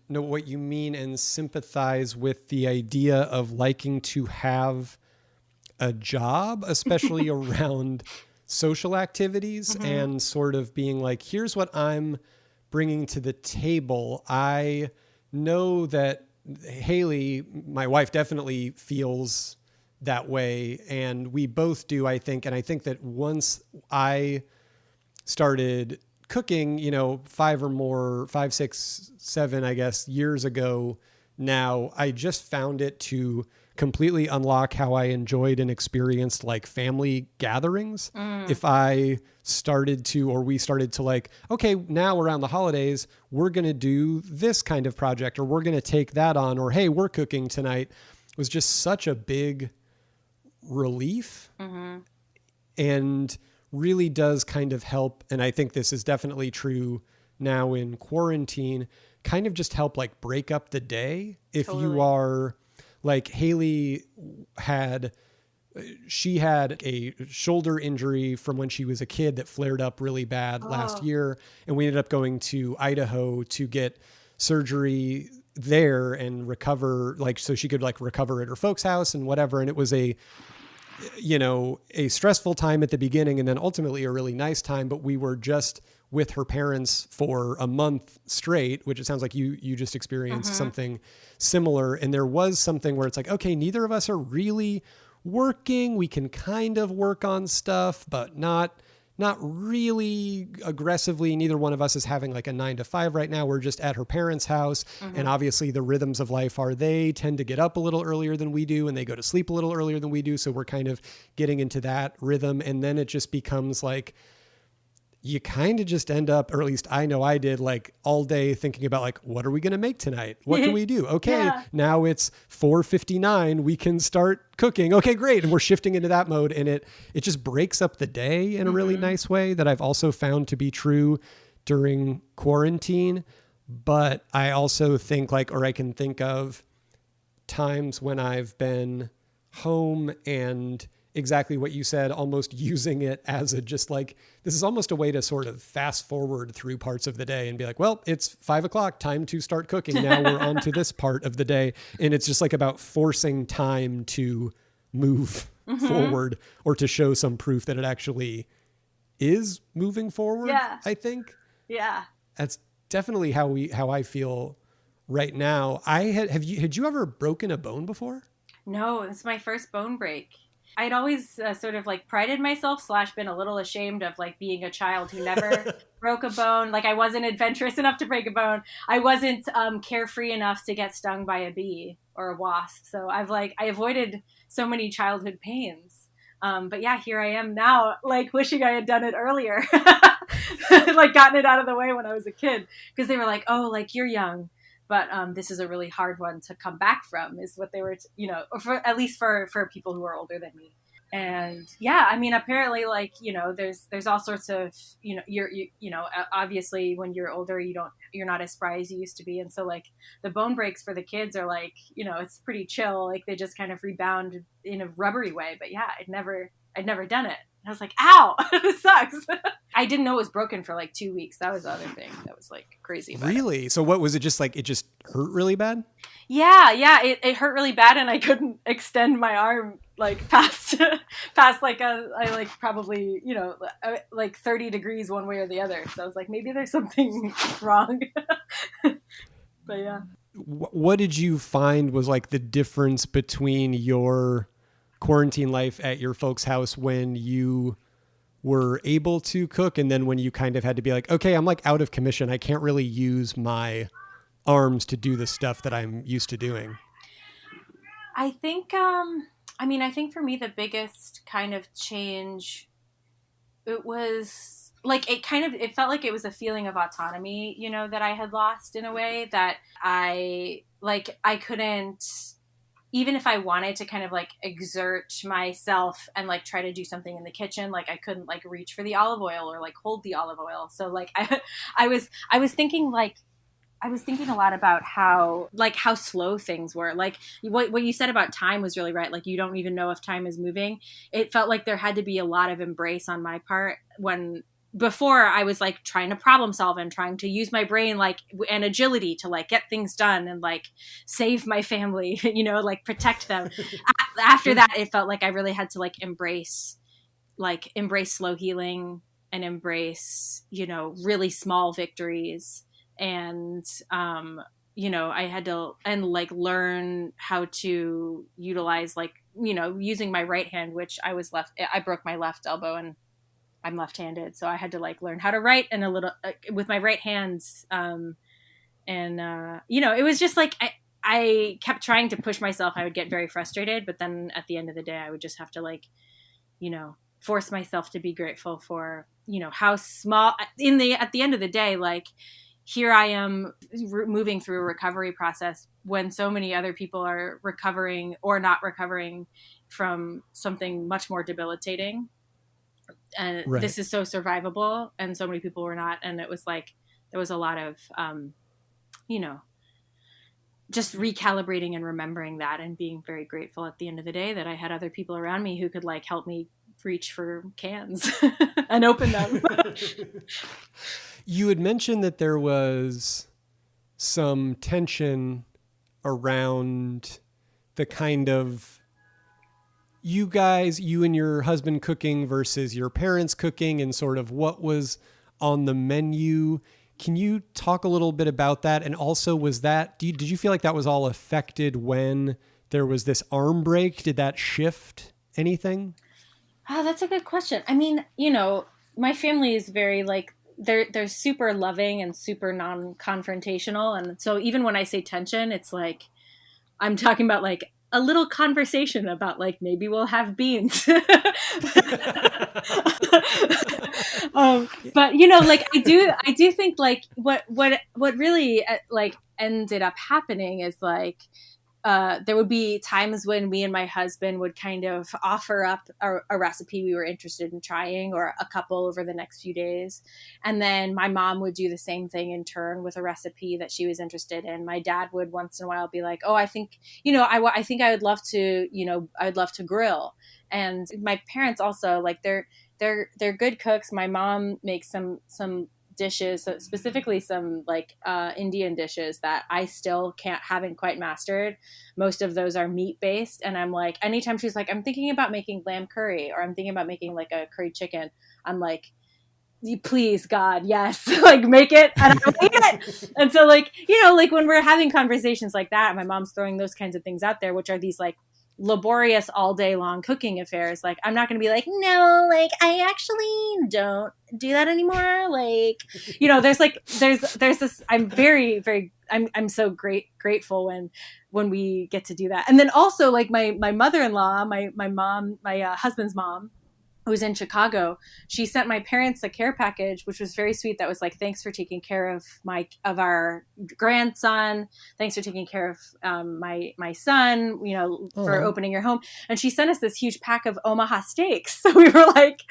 what you mean and sympathize with the idea of liking to have a job, especially around social activities, and sort of being like, here's what I'm bringing to the table. I know that Haley, my wife, definitely feels that way, and we both do, I think. And I think that once I started cooking, you know, 5, 6, 7, I guess, years ago now, I just found it to completely unlock how I enjoyed and experienced like family gatherings. If we started to like, okay, now around the holidays, we're going to do this kind of project, or we're going to take that on, or, hey, we're cooking tonight, was just such a big relief and really does kind of help. And I think this is definitely true now in quarantine, kind of just help like break up the day. If you are, like Haley had a shoulder injury from when she was a kid that flared up really bad last year. And we ended up going to Idaho to get surgery there and recover, like, so she could like recover at her folks' house and whatever. And it was a stressful time at the beginning and then ultimately a really nice time, but we were just with her parents for a month straight, which it sounds like you just experienced something similar. And there was something where it's like, okay, neither of us are really working. We can kind of work on stuff, but not really aggressively. Neither one of us is having like a 9 to 5 right now. We're just at her parents' house. And obviously the rhythms of life are they tend to get up a little earlier than we do, and they go to sleep a little earlier than we do. So we're kind of getting into that rhythm. And then it just becomes like, you kind of just end up, or at least I know I did, like all day thinking about like, what are we going to make tonight? What can we do? Okay, now it's 4:59. We can start cooking. Okay, great. And we're shifting into that mode. And it just breaks up the day in a really nice way that I've also found to be true during quarantine. But I also think like, or I can think of times when I've been home and exactly what you said, almost using it as a just like, this is almost a way to sort of fast forward through parts of the day and be like, well, it's 5 o'clock, time to start cooking. Now we're on to this part of the day. And it's just like about forcing time to move forward or to show some proof that it actually is moving forward. Yeah. I think. Yeah. That's definitely how I feel right now. Had you ever broken a bone before? No, it's my first bone break. I'd always sort of like prided myself / been a little ashamed of like being a child who never broke a bone. Like I wasn't adventurous enough to break a bone. I wasn't carefree enough to get stung by a bee or a wasp. So I avoided so many childhood pains. But yeah, here I am now, like wishing I had done it earlier, like gotten it out of the way when I was a kid, because they were like, oh, like you're young. But this is a really hard one to come back from, is what they were, or at least for people who are older than me. And yeah, I mean, apparently, like, there's all sorts of, obviously when you're older, you're not as spry as you used to be. And so like the bone breaks for the kids are like, it's pretty chill. Like they just kind of rebound in a rubbery way. But yeah, I'd never done it. I was like, ow, this sucks. I didn't know it was broken for like 2 weeks. That was the other thing that was like crazy about Really? So what was it, just like it just hurt really bad? Yeah, it hurt really bad, and I couldn't extend my arm like past like I like probably, you know, like 30 degrees one way or the other. So I was like, maybe there's something wrong. But yeah. What did you find was like the difference between your quarantine life at your folks' house when you were able to cook and then when you kind of had to be like, okay, I'm like out of commission. I can't really use my arms to do the stuff that I'm used to doing? I think, I think for me, the biggest kind of change, it was like, it felt like it was a feeling of autonomy, you know, that I had lost in a way that I couldn't, even if I wanted to kind of like exert myself and like try to do something in the kitchen, like I couldn't like reach for the olive oil or like hold the olive oil. So like I was thinking a lot about how slow things were. Like what you said about time was really right. Like you don't even know if time is moving. It felt like there had to be a lot of embrace on my part before I was like trying to problem solve and trying to use my brain like and agility to like get things done and like save my family, you know, like protect them. After that, it felt like I really had to like embrace slow healing and embrace, you know, really small victories. And, you know, I had to like learn how to utilize like, you know, using my right hand, which I broke my left elbow and I'm left-handed. So I had to like learn how to write and a little with my right hands. You know, it was just like, I kept trying to push myself. I would get very frustrated, but then at the end of the day, I would just have to like, you know, force myself to be grateful for, you know, how small at the end of the day, like here I am moving through a recovery process when so many other people are recovering or not recovering from something much more debilitating. And right. This is so survivable, and so many people were not. And it was like, there was a lot of, you know, just recalibrating and remembering that and being very grateful at the end of the day that I had other people around me who could like help me reach for cans and open them. You had mentioned that there was some tension around the kind of you and your husband cooking versus your parents cooking and sort of what was on the menu. Can you talk a little bit about that? And also did you feel like that was all affected when there was this arm break? Did that shift anything? Oh, that's a good question. I mean, you know, my family is very like, they're super loving and super non-confrontational. And so even when I say tension, it's like, I'm talking about like a little conversation about like, maybe we'll have beans. But you know, like I do think like what really like ended up happening is like, there would be times when me and my husband would kind of offer up a recipe we were interested in trying or a couple over the next few days. And then my mom would do the same thing in turn with a recipe that she was interested in. My dad would once in a while be like, oh, I think, you know, I think I would love to, you know, I'd love to grill. And my parents also like, they're good cooks. My mom makes some dishes, so specifically some like Indian dishes that I still haven't quite mastered. Most of those are meat based, and I'm like, anytime she's like, I'm thinking about making lamb curry or I'm thinking about making like a curry chicken, I'm like, please God, yes, like make it and I'll eat it. And so like, you know, like when we're having conversations like that, my mom's throwing those kinds of things out there, which are these like laborious all day long cooking affairs. Like I'm not going to be like, no, like I actually don't do that anymore. Like, you know, there's this, I'm very, very, I'm so grateful when we get to do that. And then also like my mother-in-law, my mom, my husband's mom, who's in Chicago, she sent my parents a care package, which was very sweet. That was like, thanks for taking care of our grandson. Thanks for taking care of my son, you know, for opening your home. And she sent us this huge pack of Omaha steaks. So we were like,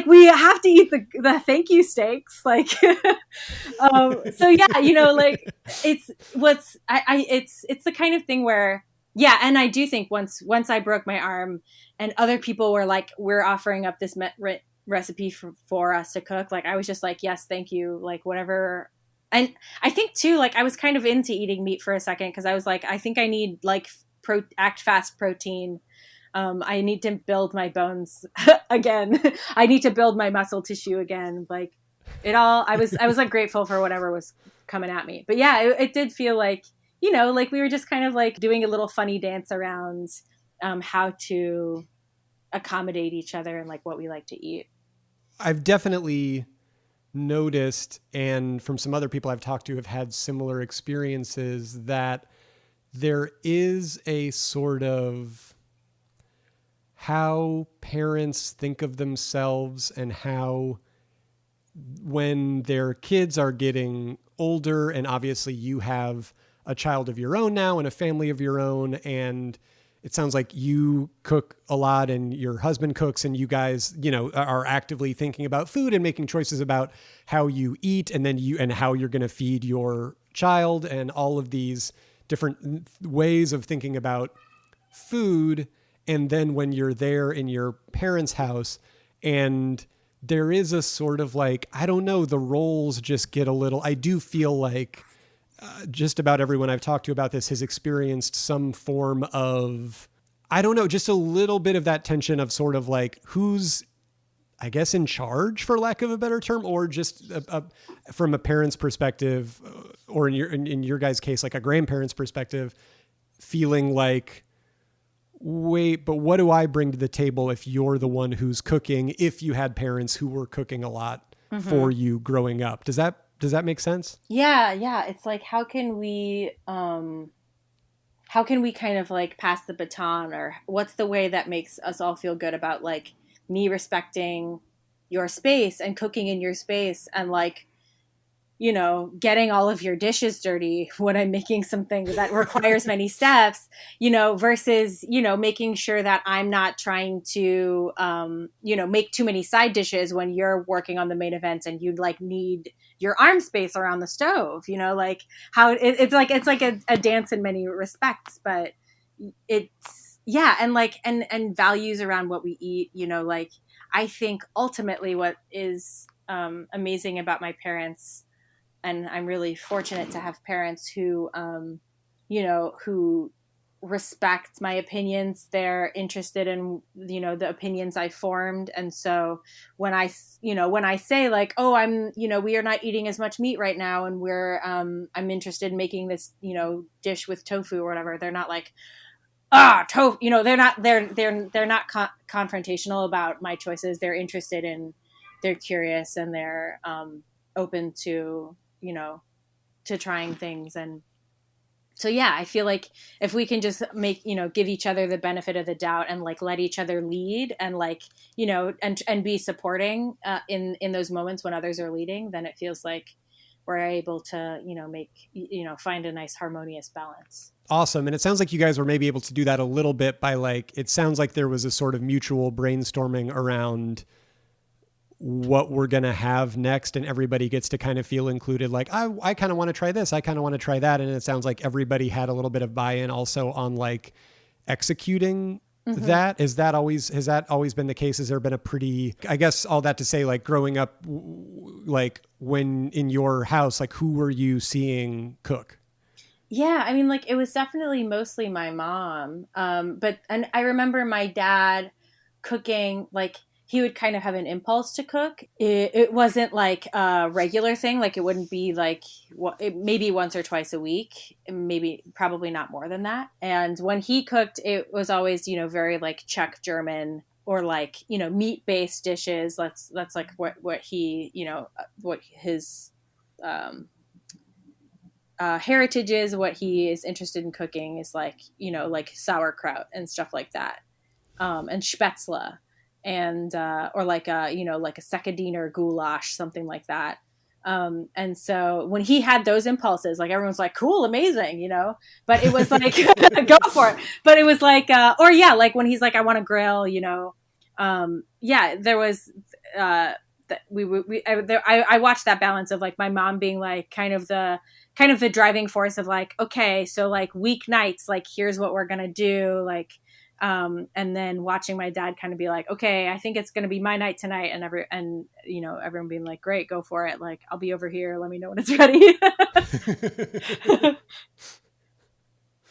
we have to eat the thank you steaks. Like, so yeah, you know, like it's the kind of thing where Yeah, and I do think once I broke my arm and other people were like, we're offering up this recipe for us to cook, like I was just like, yes, thank you, like whatever. And I think too, like I was kind of into eating meat for a second because I was like, I think I need like act fast protein. I need to build my bones again. I need to build my muscle tissue again. Like it all, I was like grateful for whatever was coming at me. But yeah, it did feel like, like we were just kind of like doing a little funny dance around how to accommodate each other and like what we like to eat. I've definitely noticed, and from some other people I've talked to have had similar experiences, that there is a sort of how parents think of themselves and how when their kids are getting older, and obviously you have a child of your own now and a family of your own, and it sounds like you cook a lot and your husband cooks, and you guys, are actively thinking about food and making choices about how you eat and how you're going to feed your child, and all of these different ways of thinking about food. And then when you're there in your parents' house and there is a sort of like, I don't know, the roles just get a little, I do feel like just about everyone I've talked to about this has experienced some form of, I don't know, just a little bit of that tension of sort of like who's, I guess, in charge, for lack of a better term, or just from a parent's perspective, or in your guys' case, like a grandparent's perspective, feeling like, wait, but what do I bring to the table if you're the one who's cooking, if you had parents who were cooking a lot for you growing up? Does that make sense? Yeah. It's like, how can we kind of like pass the baton, or what's the way that makes us all feel good about like me respecting your space and cooking in your space, and like, getting all of your dishes dirty when I'm making something that requires many steps, versus, making sure that I'm not trying to, make too many side dishes when you're working on the main event and you'd like need your arm space around the stove, like how it's like a dance in many respects, but it's, yeah. And like, and values around what we eat, like I think ultimately what is amazing about my parents, and I'm really fortunate to have parents who, who respect my opinions. They're interested in, the opinions I formed. And so when I say like, oh, we are not eating as much meat right now, and I'm interested in making this, dish with tofu or whatever, they're not like, tofu, they're not confrontational about my choices. They're interested in, they're curious, and they're open to, to trying things. And so, yeah, I feel like if we can just give each other the benefit of the doubt and like let each other lead, and like, and be supporting in those moments when others are leading, then it feels like we're able to, find a nice harmonious balance. Awesome. And it sounds like you guys were maybe able to do that a little bit by like, it sounds like there was a sort of mutual brainstorming around what we're going to have next, and everybody gets to kind of feel included. Like, I kind of want to try this. I kind of want to try that. And it sounds like everybody had a little bit of buy-in also on like executing that. Has that always been the case? Has there been a pretty, I guess all that to say, like growing up, like when in your house, like who were you seeing cook? Yeah. I mean, like it was definitely mostly my mom. And I remember my dad cooking, like, he would kind of have an impulse to cook. It wasn't like a regular thing. Like it wouldn't be like maybe once or twice a week, probably not more than that. And when he cooked, it was always, very like Czech German, or like, meat-based dishes. That's like what he, what his heritage is, what he is interested in cooking is like, like sauerkraut and stuff like that. And spätzle. And or like a like a sekadiner goulash, something like that. And so when he had those impulses, like everyone's like, cool, amazing, but it was like go for it. But it was like or yeah, like when he's like, I want to grill, yeah, there was I watched that balance of like my mom being like kind of the kind of the driving force of like, okay, so like weeknights, like here's what we're gonna do, like, and then watching my dad kind of be like, okay, I think it's gonna be my night tonight, and everyone being like, great, go for it, like I'll be over here, let me know when it's ready.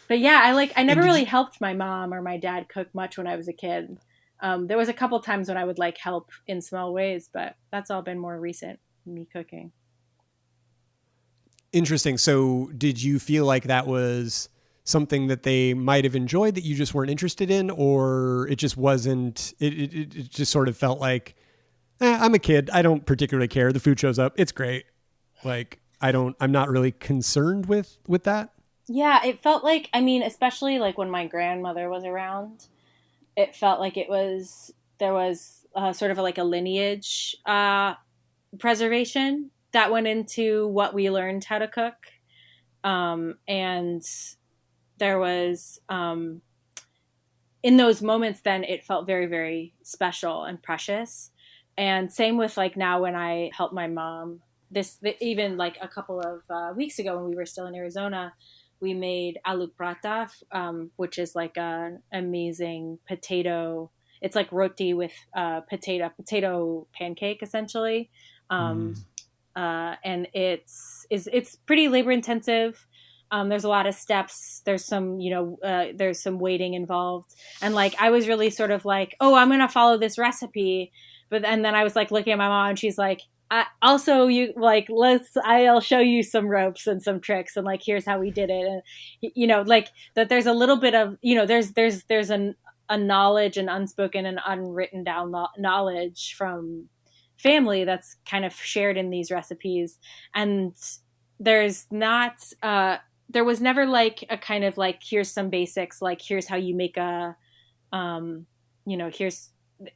But yeah, I never really helped my mom or my dad cook much when I was a kid. There was a couple times when I would like help in small ways, but that's all been more recent, me cooking. Interesting. So did you feel like that was something that they might have enjoyed that you just weren't interested in, or it just wasn't, it just sort of felt like, I'm a kid, I don't particularly care. The food shows up. It's great. Like, I'm not really concerned with that. Yeah, it felt like, I mean, especially like when my grandmother was around, it felt like there was sort of like a lineage preservation that went into what we learned how to cook. And there was, in those moments, then it felt very, very special and precious. And same with like now when I help my mom, even like a couple of weeks ago when we were still in Arizona, we made aloo prata, which is like an amazing potato. It's like roti with potato pancake essentially. And it's pretty labor intensive. There's a lot of steps. There's some, there's some waiting involved. And like, I was really sort of like, oh, I'm going to follow this recipe. And then I was like looking at my mom and she's like, also you like, I'll show you some ropes and some tricks. And like, here's how we did it. And, like that there's a little bit of, there's a knowledge and unspoken and unwritten down knowledge from family that's kind of shared in these recipes. And there's not, there was never like a kind of like, here's some basics, like here's how you make a,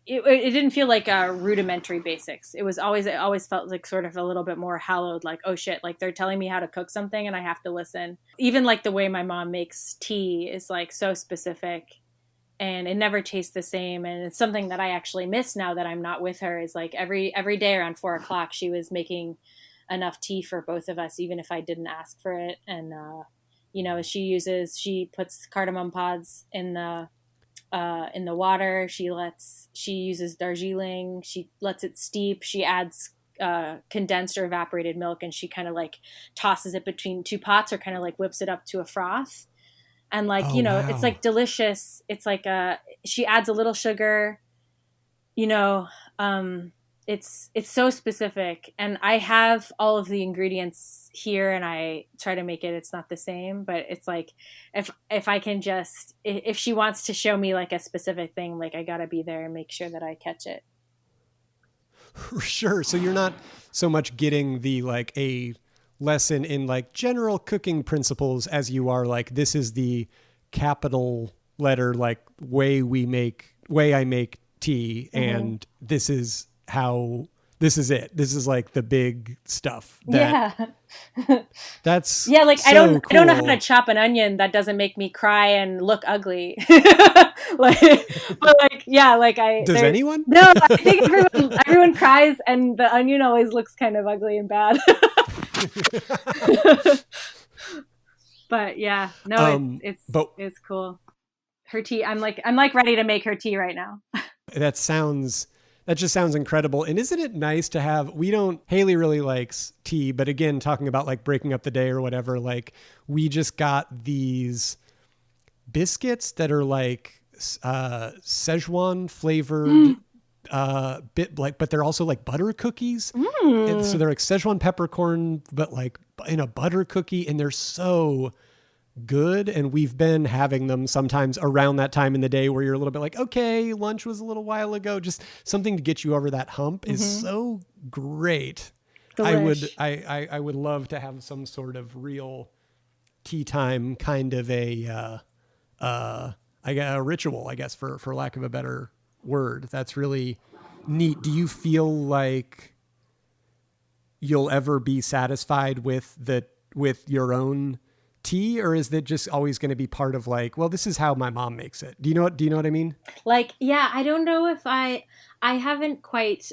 it didn't feel like a rudimentary basics. It always felt like sort of a little bit more hallowed, like, oh shit, like they're telling me how to cook something and I have to listen. Even like the way my mom makes tea is like so specific and it never tastes the same. And it's something that I actually miss now that I'm not with her, is like every day around 4:00, she was making enough tea for both of us, even if I didn't ask for it. And, she puts cardamom pods in the water. She uses Darjeeling. She lets it steep. She adds condensed or evaporated milk, and she kind of like tosses it between two pots or kind of like whips it up to a froth. And like, wow. It's like delicious. It's like she adds a little sugar, it's so specific, and I have all of the ingredients here and I try to make it. It's not the same, but it's like, if I can just, if she wants to show me like a specific thing, like I gotta be there and make sure that I catch it. Sure. So you're not so much getting the, like a lesson in like general cooking principles as you are like, this is the capital letter, like way I make tea. Mm-hmm. And this is it. This is like the big stuff. That's like, so I don't know how cool. to chop an onion that doesn't make me cry and look ugly. Does anyone? No, I think everyone cries and the onion always looks kind of ugly and bad. But yeah, no, it's cool. Her tea, I'm like ready to make her tea right now. That just sounds incredible. And isn't it nice to have, Haley really likes tea, but again, talking about like breaking up the day or whatever, like we just got these biscuits that are like Szechuan flavored, but they're also like butter cookies. And so they're like Szechuan peppercorn, but like in a butter cookie, and they're so good. And we've been having them sometimes around that time in the day where you're a little bit like, okay, lunch was a little while ago. Just something to get you over that hump is so great. Delish. I would love to have some sort of real tea time kind of a ritual, I guess, for lack of a better word. That's really neat. Do you feel like you'll ever be satisfied with your own tea, or is that just always going to be part of like, well, this is how my mom makes it? Do you know what I mean? Like, yeah, I don't know if I haven't quite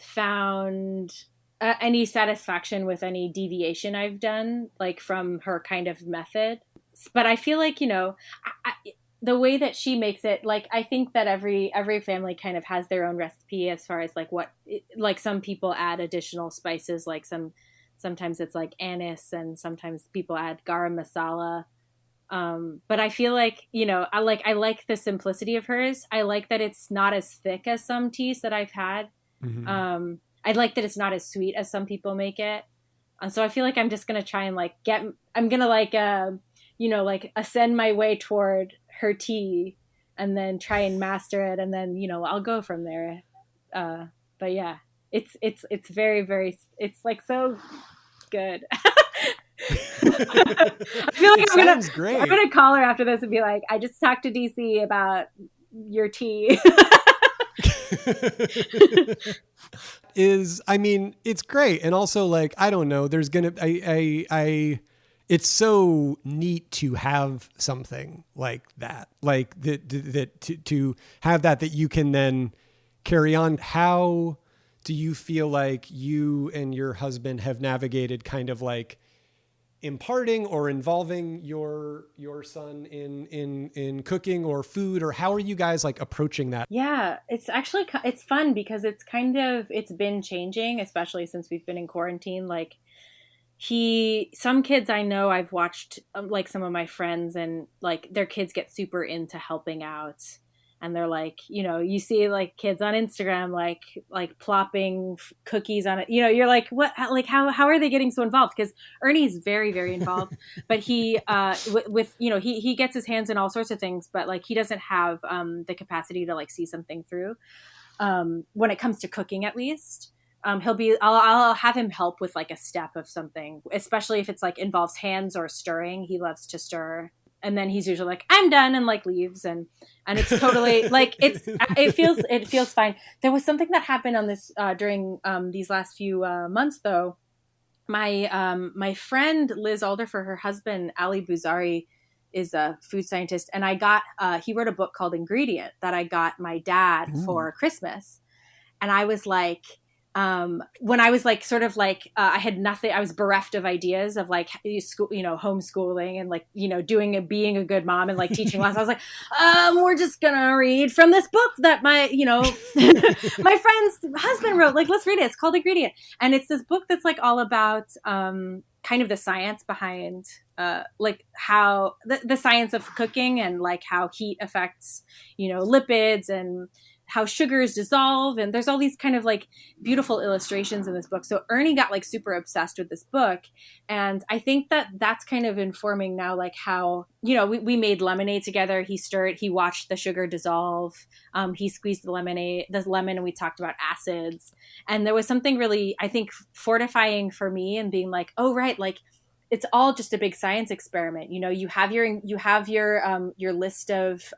found any satisfaction with any deviation I've done, like from her kind of method. But I feel like, the way that she makes it, like, I think that every family kind of has their own recipe as far as like like some people add additional spices, like sometimes it's like anise, and sometimes people add garam masala. But I feel like, I like the simplicity of hers. I like that it's not as thick as some teas that I've had. Mm-hmm. I like that it's not as sweet as some people make it. And so I feel like I'm just going to try and I'm going to like ascend my way toward her tea and then try and master it. And then, I'll go from there. But yeah, it's very, very, it's like so good. I feel like I'm gonna call her after this and be like, I just talked to DC about your tea. It's great. And also, like, I don't know, there's gonna it's so neat to have something like that, like that to have that you can then carry on. How do you feel like you and your husband have navigated kind of like imparting or involving your son in cooking or food, or how are you guys like approaching that? Yeah, it's fun because it's been changing, especially since we've been in quarantine. Like some kids I know, I've watched like some of my friends, and like their kids get super into helping out. And they're like, you see like kids on Instagram, like plopping cookies on it. You're like, what? Like, how are they getting so involved? Because Ernie's very, very involved, but he, he gets his hands in all sorts of things, but like he doesn't have the capacity to like see something through. When it comes to cooking, at least, I'll have him help with like a step of something, especially if it's like involves hands or stirring. He loves to stir. And then he's usually like, I'm done, and like leaves. And it's totally like, it feels fine. There was something that happened on this, during these last few months though. My friend Liz Alder, for her husband, Ali Bouzari, is a food scientist. And he wrote a book called Ingredient that I got my dad for Christmas. And I was like, when I was like, sort of like, I had nothing, I was bereft of ideas of like school, homeschooling and like, being a good mom and like teaching lessons. I was like, we're just gonna read from this book that my, my friend's husband wrote. Like, let's read it. It's called Ingredient. And it's this book that's like all about, kind of the science behind, like how the science of cooking and like how heat affects, lipids and how sugars dissolve. And there's all these kind of like beautiful illustrations in this book. So Ernie got like super obsessed with this book. And I think that that's kind of informing now, like how, we made lemonade together. He stirred, he watched the sugar dissolve. He squeezed the lemon, and we talked about acids. And there was something really, I think, fortifying for me, and being like, oh, right. Like, it's all just a big science experiment. You have your list of,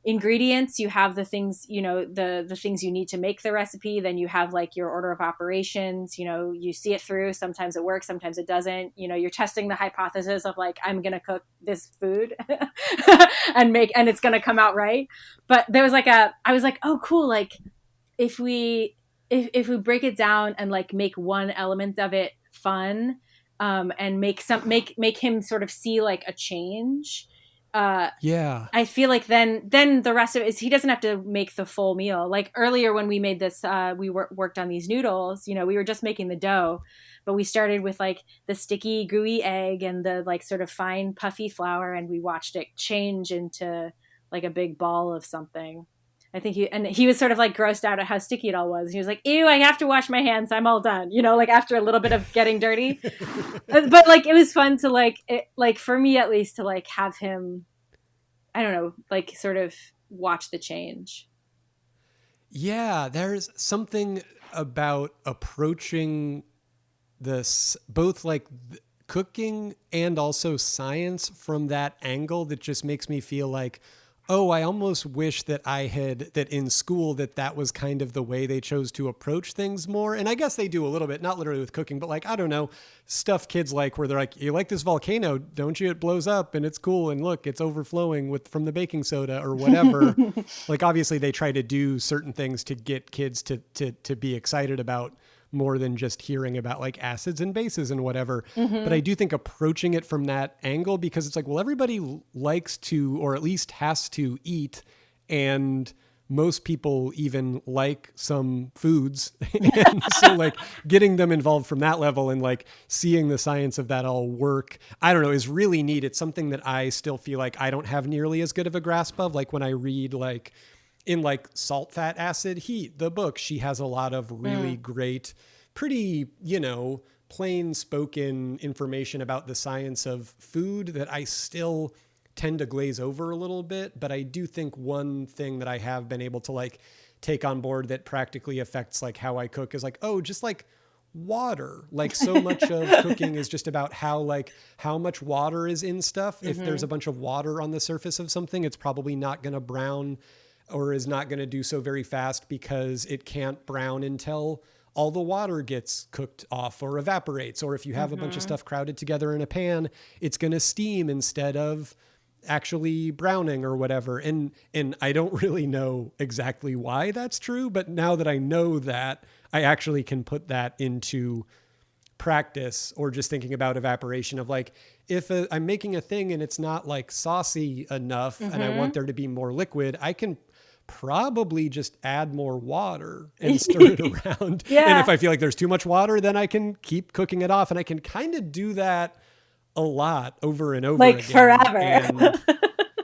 ingredients, you have the things, the things you need to make the recipe. Then you have like your order of operations, you see it through. Sometimes it works, sometimes it doesn't. You're testing the hypothesis of like, I'm going to cook this food and it's going to come out right. But there was like I was like, oh, cool. Like if we break it down and like make one element of it fun, and make him sort of see like a change. I feel like then the rest of it is, he doesn't have to make the full meal. Like earlier when we made this, we worked on these noodles, we were just making the dough, but we started with like the sticky gooey egg and the like sort of fine puffy flour, and we watched it change into like a big ball of something. I think he was sort of like grossed out at how sticky it all was. He was like, ew, I have to wash my hands. I'm all done. Like after a little bit of getting dirty, but like, it was fun to like for me at least, to like have him, I don't know, like sort of watch the change. Yeah. There's something about approaching this, both like cooking and also science, from that angle that just makes me feel like, oh, I almost wish that that in school that was kind of the way they chose to approach things more. And I guess they do a little bit, not literally with cooking, but like, I don't know, stuff kids like, where they're like, you like this volcano, don't you? It blows up and it's cool. And look, it's overflowing from the baking soda or whatever. Like, obviously they try to do certain things to get kids to be excited about more than just hearing about like acids and bases and whatever. But I do think approaching it from that angle, because it's like, well, everybody likes to, or at least has to eat, and most people even like some foods. And so like getting them involved from that level and like seeing the science of that all work, I don't know, is really neat. It's something that I still feel like I don't have nearly as good of a grasp of. Like when I read like in like Salt, Fat, Acid, Heat, the book, she has a lot of really great, pretty, you know, plain spoken information about the science of food that I still tend to glaze over a little bit. But I do think one thing that I have been able to like take on board that practically affects like how I cook is like, oh, just like water. Like so much of cooking is just about how much water is in stuff. If there's a bunch of water on the surface of something, it's probably not going to brown, or is not going to do so very fast, because it can't brown until all the water gets cooked off or evaporates. Or if you have a bunch of stuff crowded together in a pan, it's going to steam instead of actually browning or whatever. And I don't really know exactly why that's true, but now that I know that, I actually can put that into practice, or just thinking about evaporation of like, if I'm making a thing and it's not like saucy enough and I want there to be more liquid, I can probably just add more water and stir it around. And if I feel like there's too much water, then I can keep cooking it off. And I can kind of do that a lot over and over like again. Forever. And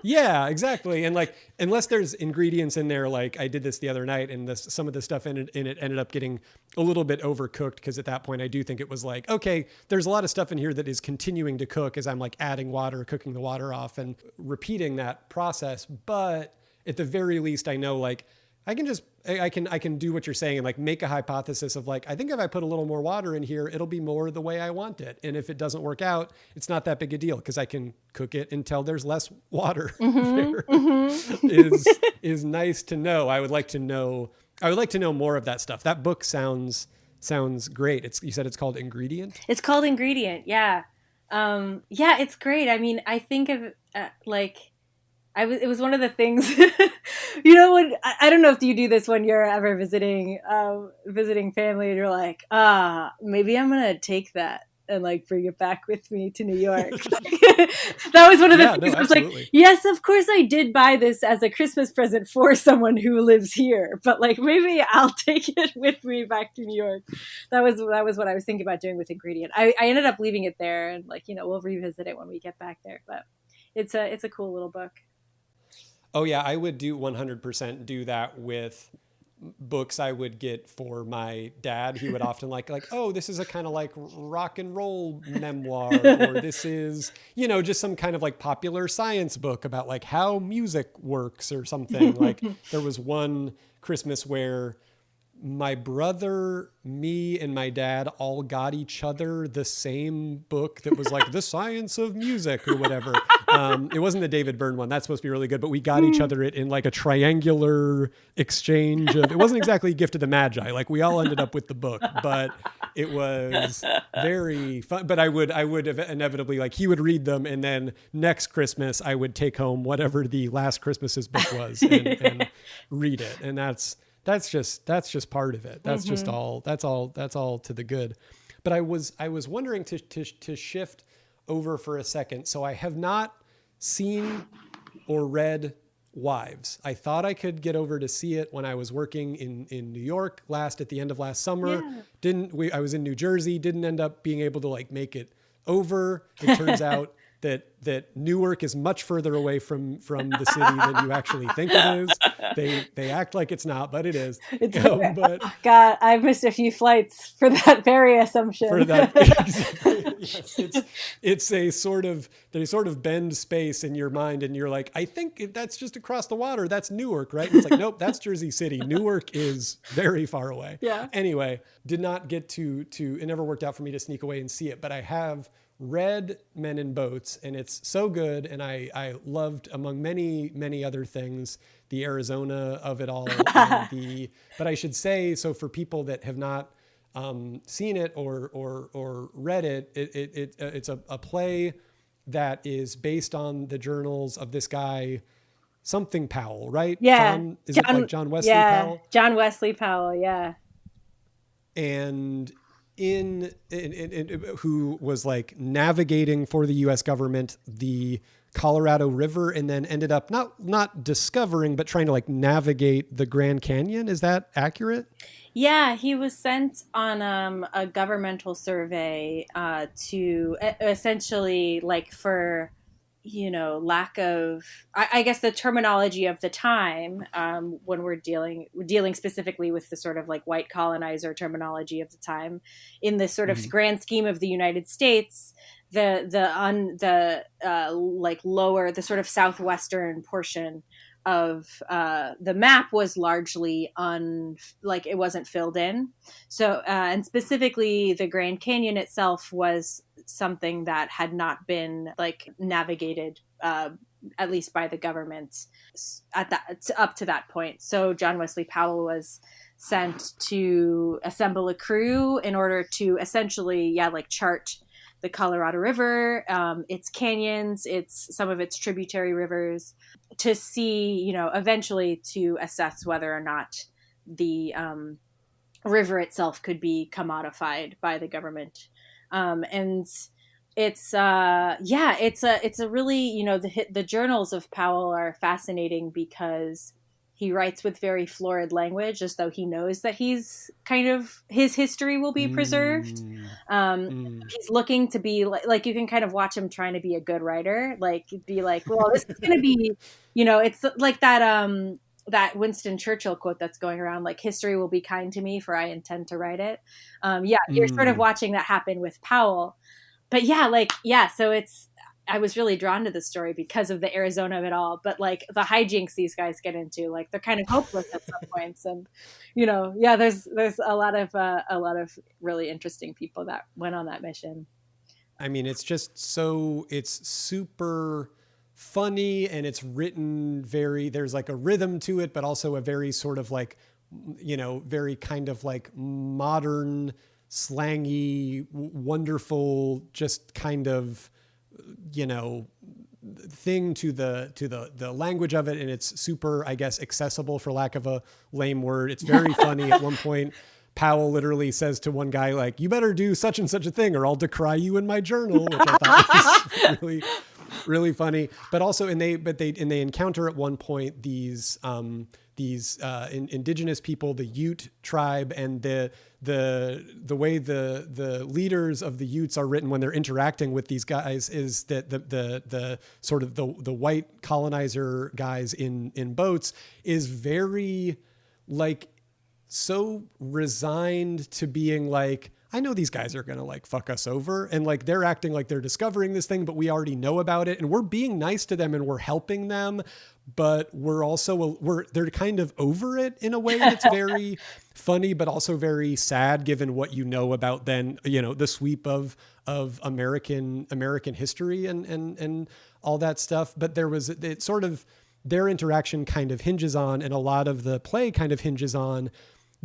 yeah, exactly. And like, unless there's ingredients in there, like I did this the other night, and some of the stuff in it ended up getting a little bit overcooked. Cause at that point I do think it was like, okay, there's a lot of stuff in here that is continuing to cook as I'm like adding water, cooking the water off, and repeating that process. But at the very least, I know like I can do what you're saying and like make a hypothesis of like, I think if I put a little more water in here, it'll be more the way I want it. And if it doesn't work out, it's not that big a deal, because I can cook it until there's less water there. Is nice to know. I would like to know more of that stuff. That book sounds great. You said it's called Ingredient? It's called Ingredient. Yeah. Yeah, it's great. I mean, I think of it was one of the things, you know, when, I don't know if you do this when you're ever visiting family and you're like, maybe I'm going to take that and like bring it back with me to New York. That was one of the things. I was like, yes, of course I did buy this as a Christmas present for someone who lives here, but like, maybe I'll take it with me back to New York. That was what I was thinking about doing with Ingredient. I ended up leaving it there, and like, you know, we'll revisit it when we get back there, but it's a cool little book. Oh yeah, I would 100% do that with books I would get for my dad. He would often like, oh, this is a kind of like rock and roll memoir, or this is, you know, just some kind of like popular science book about like how music works or something. Like there was one Christmas where my brother, me, and my dad all got each other the same book that was like The Science of Music or whatever. It wasn't the David Byrne one. That's supposed to be really good, but we got each other it in like a triangular exchange of, it wasn't exactly a gift of the Magi. Like we all ended up with the book, but it was very fun. But I would inevitably, like, he would read them, and then next Christmas I would take home whatever the last Christmas's book was and read it. And that's just part of it. That's just all, that's all to the good. But I was wondering to shift over for a second. So I have not seen or read Wives. I thought I could get over to see it when I was working in New York at the end of last summer. Yeah. I was in New Jersey, didn't end up being able to like make it over. It turns out that Newark is much further away from the city than you actually think it is. They act like it's not, but it is. But God, I've missed a few flights for that very assumption. For that, yes, it's a sort of, they sort of bend space in your mind, and you're like, I think that's just across the water. That's Newark, right? And it's like, nope, that's Jersey City. Newark is very far away. Yeah. Anyway, did not get to. It never worked out for me to sneak away and see it, but I have read Men in Boats, and it's so good. And I loved, among many, many other things, the Arizona of it all. But I should say, so for people that have not seen it or read it, it's a play that is based on the journals of this guy, something Powell, right? Yeah. Is it like John Wesley Powell? John Wesley Powell, yeah. and who was like navigating for the U.S. government the Colorado River, and then ended up not discovering, but trying to like navigate the Grand Canyon. Is that accurate? Yeah, he was sent on a governmental survey to essentially, like, for lack of, I guess the terminology of the time, when we're dealing specifically with the sort of like white colonizer terminology of the time, in this sort of grand scheme of the United States, like lower, the sort of southwestern portion of the map was largely like it wasn't filled in. So and specifically the Grand Canyon itself was something that had not been like navigated, at least by the government at that up to that point. So John Wesley Powell was sent to assemble a crew in order to essentially, like, chart the Colorado River, its canyons, some of its tributary rivers, to see, eventually to assess whether or not the river itself could be commodified by the government. And it's a really, the journals of Powell are fascinating because he writes with very florid language, as though he knows that his history will be preserved. He's looking to be like, you can kind of watch him trying to be a good writer, like be like, well, this is going to be, it's like that Winston Churchill quote that's going around, like, history will be kind to me, for I intend to write it. You're sort of watching that happen with Powell. But so I was really drawn to this story because of the Arizona of it all, but like the hijinks these guys get into, like, they're kind of hopeless at some points. And, there's a lot of really interesting people that went on that mission. I mean, it's super funny, and it's written there's like a rhythm to it, but also a very sort of like, very kind of like modern, slangy, wonderful, just kind of, thing to the language of it. And it's super, I guess, accessible, for lack of a lame word. It's very funny. At one point, Powell literally says to one guy, like, you better do such and such a thing or I'll decry you in my journal, which I thought was really, really funny. But also, they encounter at one point these indigenous people, the Ute tribe, and the way the leaders of the Utes are written when they're interacting with these guys is that the sort of the white colonizer guys in boats is very, like, so resigned to being like, I know these guys are going to like fuck us over, and like they're acting like they're discovering this thing, but we already know about it, and we're being nice to them and we're helping them, but they're kind of over it in a way that's very funny, but also very sad given what you know about then, the sweep of American history and all that stuff. But their interaction kind of hinges on, and a lot of the play kind of hinges on,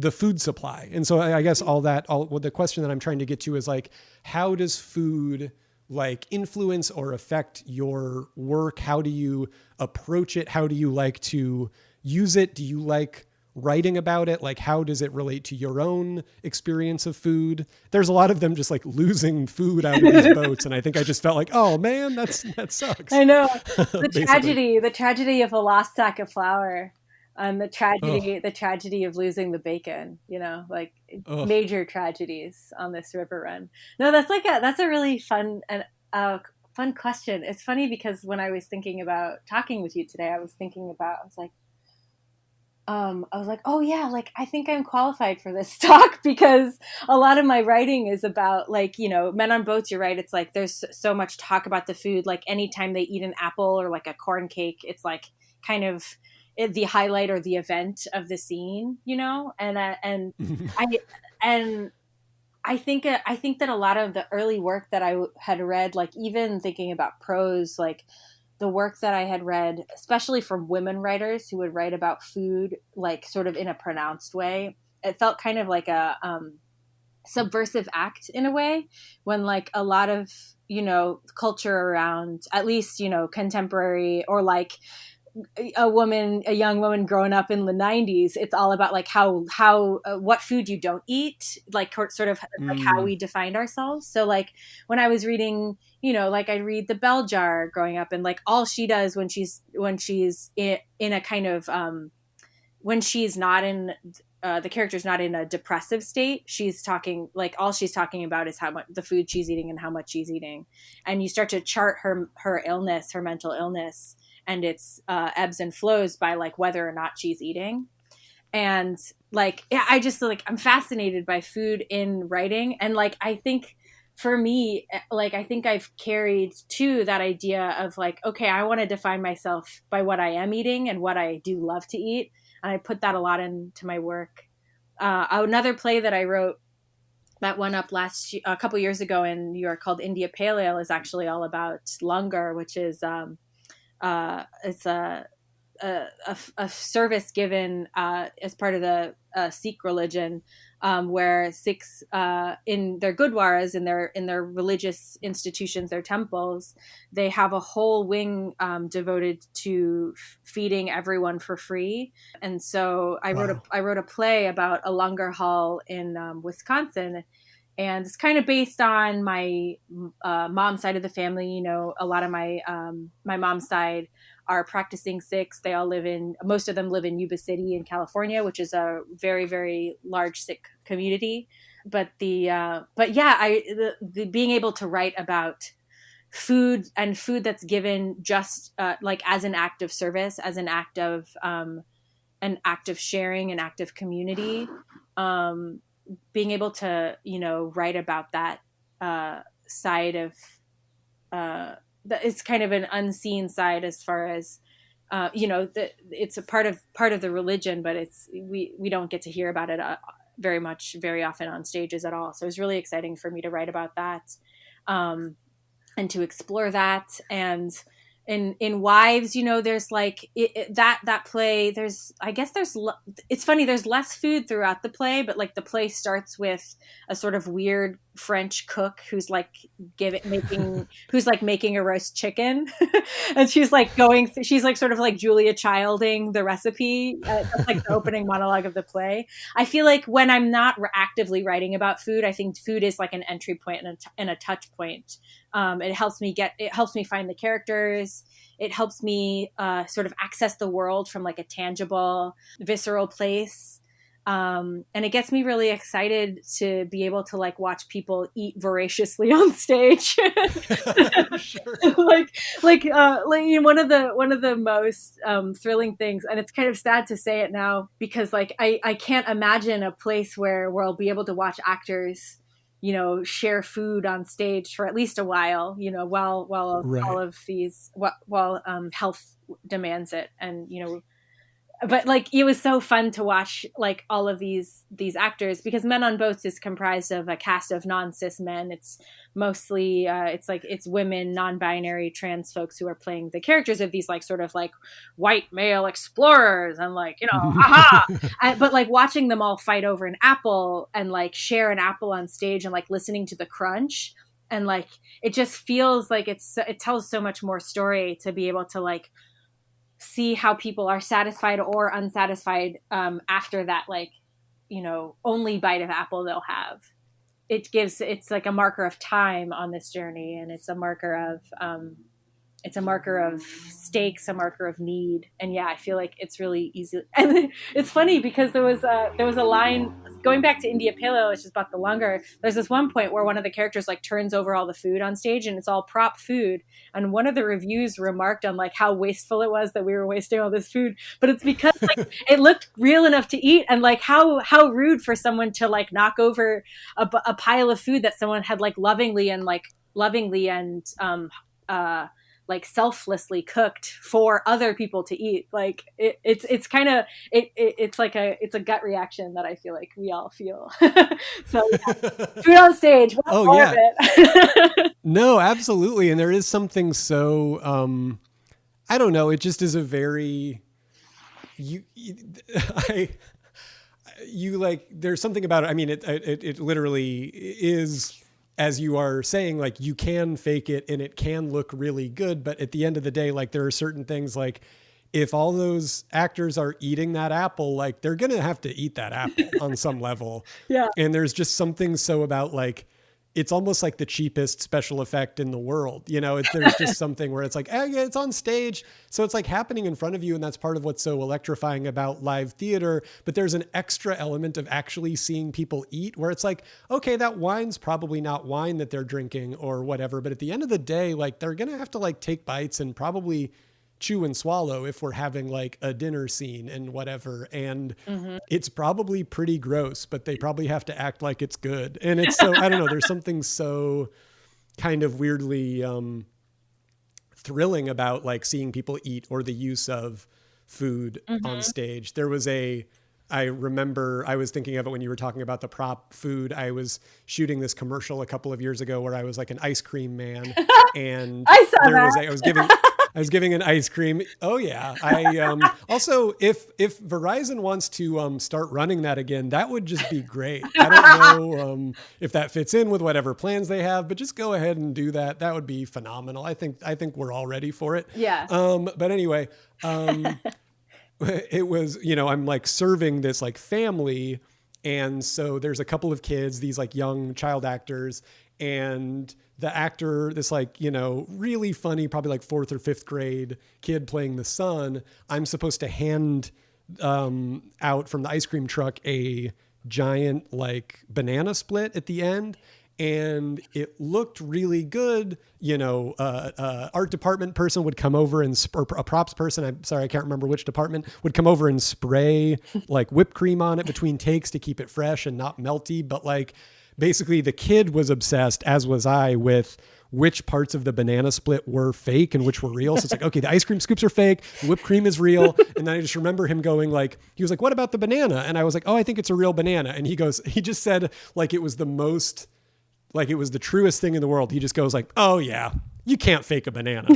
the food supply. And so I guess the question that I'm trying to get to is like, how does food like influence or affect your work? How do you approach it? How do you like to use it? Do you like writing about it? Like, how does it relate to your own experience of food? There's a lot of them just like losing food out of these boats. And I think I just felt like, oh man, that sucks. I know. The tragedy of a lost sack of flour. And the tragedy of losing the bacon, like major tragedies on this river run. No, that's a really fun question. It's funny because when I was thinking about talking with you today, I was like, oh yeah, like I think I'm qualified for this talk, because a lot of my writing is about, like, men on boats. You're right. It's like, there's so much talk about the food. Like anytime they eat an apple or like a corn cake, it's like kind of the highlight or the event of the scene, and I think that a lot of the early work that I had read, like even thinking about prose, like the work that I had read, especially from women writers who would write about food, like sort of in a pronounced way, it felt kind of like a subversive act in a way, when like a lot of, culture around, at least, contemporary or like a young woman growing up in the 90s, it's all about like how what food you don't eat, like sort of like how we defined ourselves. So like when I was reading, like I read The Bell Jar growing up, and like all she does when she's in a kind of when she's not in the character's not in a depressive state, she's talking like all she's talking about is how much the food she's eating and how much she's eating. And you start to chart her illness, her mental illness, and its ebbs and flows by like whether or not she's eating. And like, yeah, I just like, I'm fascinated by food in writing. And like, I think for me, like, I think I've carried too that idea of like, okay, I want to define myself by what I am eating and what I do love to eat. And I put that a lot into my work. Another play that I wrote that went up a couple years ago in New York called India Pale Ale is actually all about langar, which is it's a service given as part of the Sikh religion, where Sikhs in their gurdwaras, in their religious institutions, their temples, they have a whole wing devoted to feeding everyone for free. And so I wrote a play about a langar hall in Wisconsin. And it's kind of based on my mom's side of the family. A lot of my mom's side are practicing Sikhs. They all most of them live in Yuba City in California, which is a very, very large Sikh community. But the being able to write about food and food that's given just like as an act of service, as an act of sharing, an act of community, being able to, write about that side of it's kind of an unseen side as far as it's a part of the religion, but we don't get to hear about it very often on stages at all. So it was really exciting for me to write about that and to explore that. And in Wives, there's like that play, it's funny, there's less food throughout the play, but like the play starts with a sort of weird French cook who's like making a roast chicken. And she's like she's like sort of like Julia Childing the recipe. That's like the opening monologue of the play. I feel like when I'm not actively writing about food, I think food is like an entry point and a touch point. It helps me find the characters. It helps me sort of access the world from like a tangible, visceral place. And it gets me really excited to be able to like watch people eat voraciously on stage. Sure. like one of the most thrilling things, and it's kind of sad to say it now because like I can't imagine a place where I'll be able to watch actors share food on stage for at least a while, while Right. all of these, while health demands it. And, but like, it was so fun to watch like all of these actors, because Men on Boats is comprised of a cast of non-cis men. It's mostly, it's women, non-binary, trans folks who are playing the characters of these like sort of like white male explorers and like, aha. But like watching them all fight over an apple and like share an apple on stage and like listening to the crunch. And like, it just feels like it tells so much more story to be able to like see how people are satisfied or unsatisfied after that, like, only bite of apple they'll have. It's like a marker of time on this journey. And it's a marker of stakes, a marker of need. And yeah, I feel like it's really easy. And it's funny because there was a line going back to India Pale Ale, which is about the langar. There's this one point where one of the characters like turns over all the food on stage and it's all prop food. And one of the reviews remarked on like how wasteful it was that we were wasting all this food. But it's because like it looked real enough to eat, and like how rude for someone to like knock over a pile of food that someone had like lovingly and like selflessly cooked for other people to eat. Like it's kind of it's a gut reaction that I feel like we all feel. So yeah. Food on stage. Oh yeah. No, absolutely. And there is something so I don't know. It just is a very there's something about it. I mean, it literally is, as you are saying, like you can fake it and it can look really good. But at the end of the day, like there are certain things like if all those actors are eating that apple, like they're going to have to eat that apple on some level. Yeah. And there's just something so about like, it's almost like the cheapest special effect in the world. There's just something where it's like, yeah, it's on stage. So it's like happening in front of you. And that's part of what's so electrifying about live theater. But there's an extra element of actually seeing people eat where it's like, okay, that wine's probably not wine that they're drinking or whatever. But at the end of the day, like they're going to have to like take bites and probably chew and swallow if we're having like a dinner scene and whatever. And it's probably pretty gross, but they probably have to act like it's good. And it's so, I don't know, there's something so kind of weirdly thrilling about like seeing people eat or the use of food on stage. I remember I was thinking of it when you were talking about the prop food. I was shooting this commercial a couple of years ago where I was like an ice cream man, and I was giving an ice cream. Oh yeah. I also if Verizon wants to start running that again, that would just be great. I don't know if that fits in with whatever plans they have, but just go ahead and do that. That would be phenomenal. I think we're all ready for it. Yeah. But anyway, it was, I'm like serving this like family. And so there's a couple of kids, these like young child actors, and the actor, this like, really funny, probably like 4th or 5th grade kid playing the son. I'm supposed to hand out from the ice cream truck a giant like banana split at the end. And it looked really good. Art department person would come over or a props person, I'm sorry, I can't remember which department, would come over and spray like whipped cream on it between takes to keep it fresh and not melty. But like basically the kid was obsessed, as was I, with which parts of the banana split were fake and which were real. So it's like, okay, the ice cream scoops are fake, the whipped cream is real. And then I just remember him going like, he was like, what about the banana? And I was like, oh, I think it's a real banana. And he just said like it was like it was the truest thing in the world. He just goes like, oh yeah, you can't fake a banana.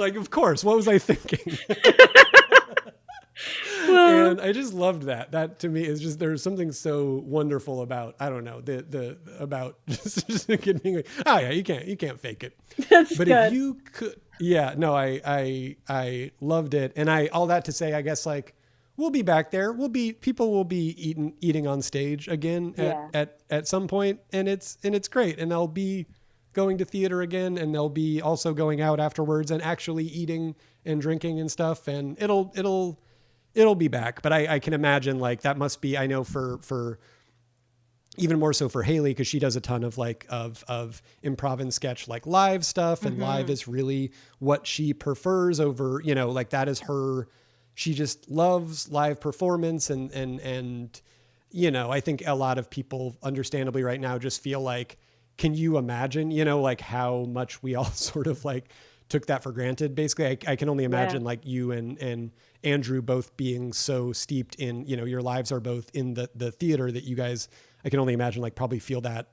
Like, of course, what was I thinking? And I just loved that. That to me is just, there's something so wonderful about, I don't know, about just being like, oh yeah, you can't fake it. That's but good. If you could, yeah, no, I loved it. And all that to say, I guess like, we'll be back there. People will be eating on stage again at some point, and it's great. And they'll be going to theater again, and they'll be also going out afterwards and actually eating and drinking and stuff. And it'll be back. But I can imagine like that must be, I know for even more so for Haley, because she does a ton of like of improv and sketch like live stuff, and live is really what she prefers over, like that is her. She just loves live performance and I think a lot of people understandably right now just feel like, can you imagine, like how much we all sort of like took that for granted. Basically, I can only imagine like you and Andrew both being so steeped in, your lives are both in the theater that you guys, I can only imagine like probably feel that,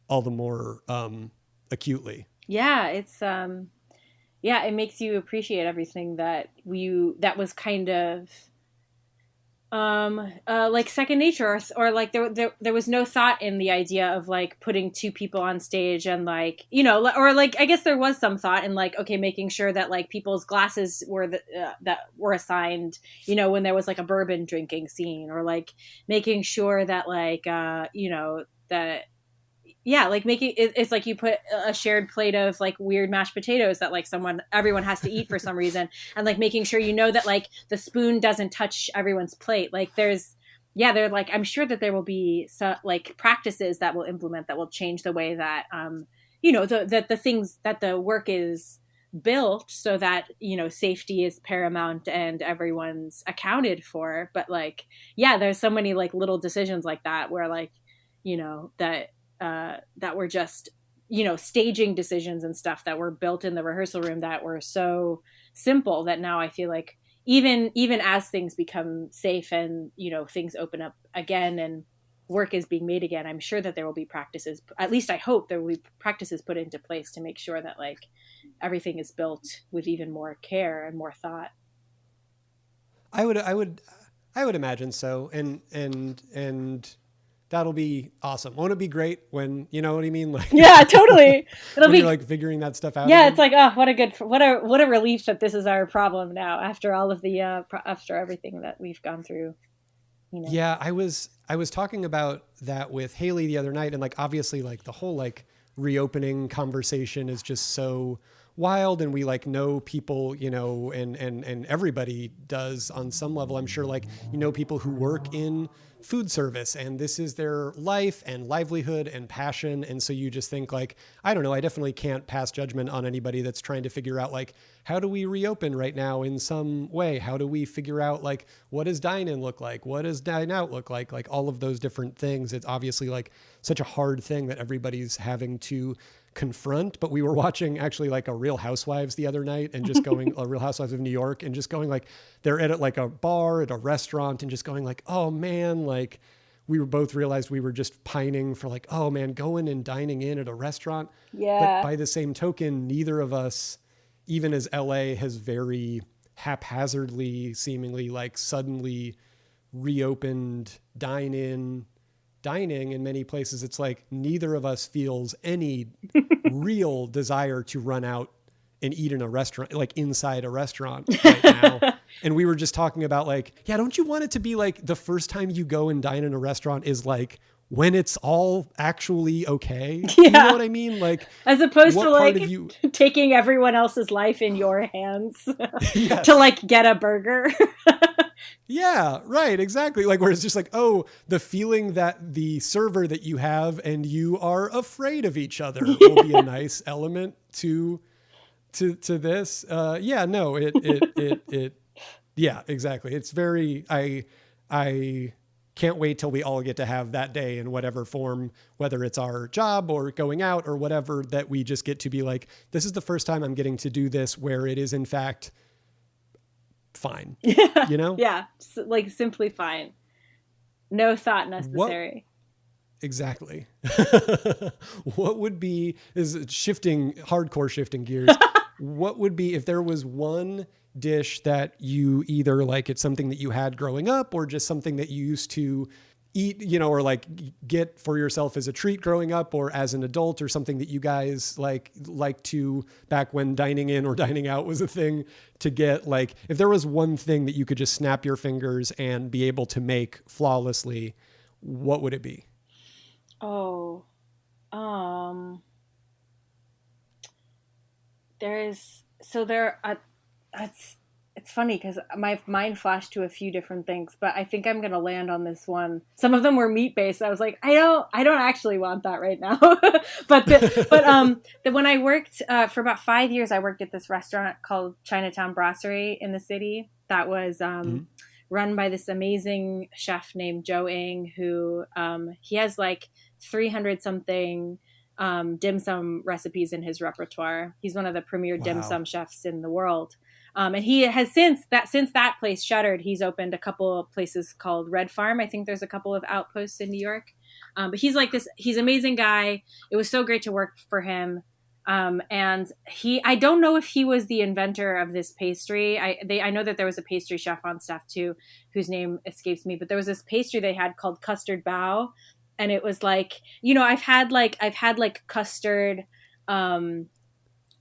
all the more acutely. Yeah, it's it makes you appreciate everything that was kind of like second nature, or like there was no thought in the idea of like putting two people on stage and like, or like I guess there was some thought in like, okay, making sure that like people's glasses were that were assigned, when there was like a bourbon drinking scene, or like making sure that like that. Yeah, like making it's like you put a shared plate of like weird mashed potatoes that like everyone has to eat for some reason, and like making sure that like the spoon doesn't touch everyone's plate. Like they're like, I'm sure that there will be like practices that will implement that will change the way that the things that the work is built, so that safety is paramount and everyone's accounted for. But like there's so many like little decisions like that where like that were just, staging decisions and stuff that were built in the rehearsal room that were so simple that now I feel like even as things become safe and, things open up again and work is being made again, I'm sure that there will be practices, at least I hope there will be practices put into place to make sure that like everything is built with even more care and more thought. I would imagine so. And that'll be awesome. Won't it be great when, you know what I mean? Like, yeah, totally. It'll be you're like figuring that stuff out. Yeah. Again. It's like, oh, what a relief that this is our problem now after all of the, after everything that we've gone through. You know? Yeah. I was talking about that with Haley the other night, and like, obviously like the whole like reopening conversation is just so wild, and we like know people, you know, and everybody does on some level. I'm sure like, you know, people who work in food service and this is their life and livelihood and passion. And so you just think like, I don't know, I definitely can't pass judgment on anybody that's trying to figure out like, how do we reopen right now in some way? How do we figure out like, what does dine-in look like? What does dine out look like? Like all of those different things. It's obviously like such a hard thing that everybody's having to confront. But we were watching actually like a Real Housewives the other night, and just going a Real Housewives of New York, and just going like, they're at like a bar at a restaurant, and just going like, oh man, like we were both realized we were just pining for like, oh man, going and dining in at a restaurant. Yeah. But by the same token, neither of us, even as LA has very haphazardly, seemingly like suddenly reopened dining in many places, it's like neither of us feels any real desire to run out and eat in a restaurant, like inside a restaurant right now. And we were just talking about like, yeah, don't you want it to be like the first time you go and dine in a restaurant is like when it's all actually okay? Yeah. You know what I mean? Like, as opposed to like you... taking everyone else's life in your hands Yes. to like get a burger. Yeah, right. Exactly. Like where it's just like, oh, the feeling that the server that you have and you are afraid of each other will be a nice element to this. Yeah, no, yeah, exactly. It's very, I can't wait till we all get to have that day in whatever form, whether it's our job or going out or whatever, that we just get to be like, this is the first time I'm getting to do this where it is in fact fine. Yeah. You know? Yeah. Like simply fine. No thought necessary. Exactly. What would be, is hardcore shifting gears. What would be, if there was one dish that you either like, it's something that you had growing up or just something that you used to eat, you know, or like get for yourself as a treat growing up or as an adult, or something that you guys like to, back when dining in or dining out was a thing, to get, like, if there was one thing that you could just snap your fingers and be able to make flawlessly, what would it be? Oh, it's funny because my mind flashed to a few different things, but I think I'm going to land on this one. Some of them were meat based. I was like, I don't actually want that right now. but when I worked for about 5 years, I worked at this restaurant called Chinatown Brasserie in the city that was run by this amazing chef named Joe Ng, who he has like 300 something dim sum recipes in his repertoire. He's one of the premier dim sum chefs in the world. And he has since that place shuttered, he's opened a couple of places called Red Farm. I think there's a couple of outposts in New York. But he's an amazing guy. It was so great to work for him. And I don't know if he was the inventor of this pastry. I know that there was a pastry chef on staff too, whose name escapes me, but there was this pastry they had called custard bao. And it was like, you know, I've had custard,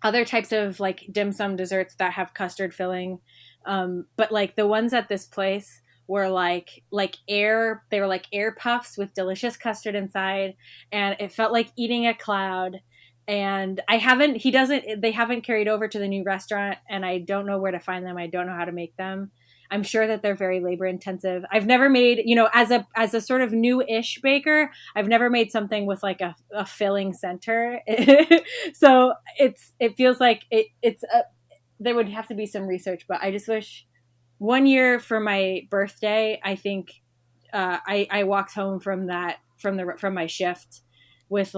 other types of like dim sum desserts that have custard filling. But like the ones at this place were they were like air puffs with delicious custard inside. And it felt like eating a cloud. And they haven't carried over to the new restaurant, and I don't know where to find them. I don't know how to make them. I'm sure that they're very labor intensive. I've never made, you know, as a sort of new-ish baker, I've never made something with like a filling center. So it feels like there would have to be some research, but I just wish one year for my birthday, I think I walked home from my shift with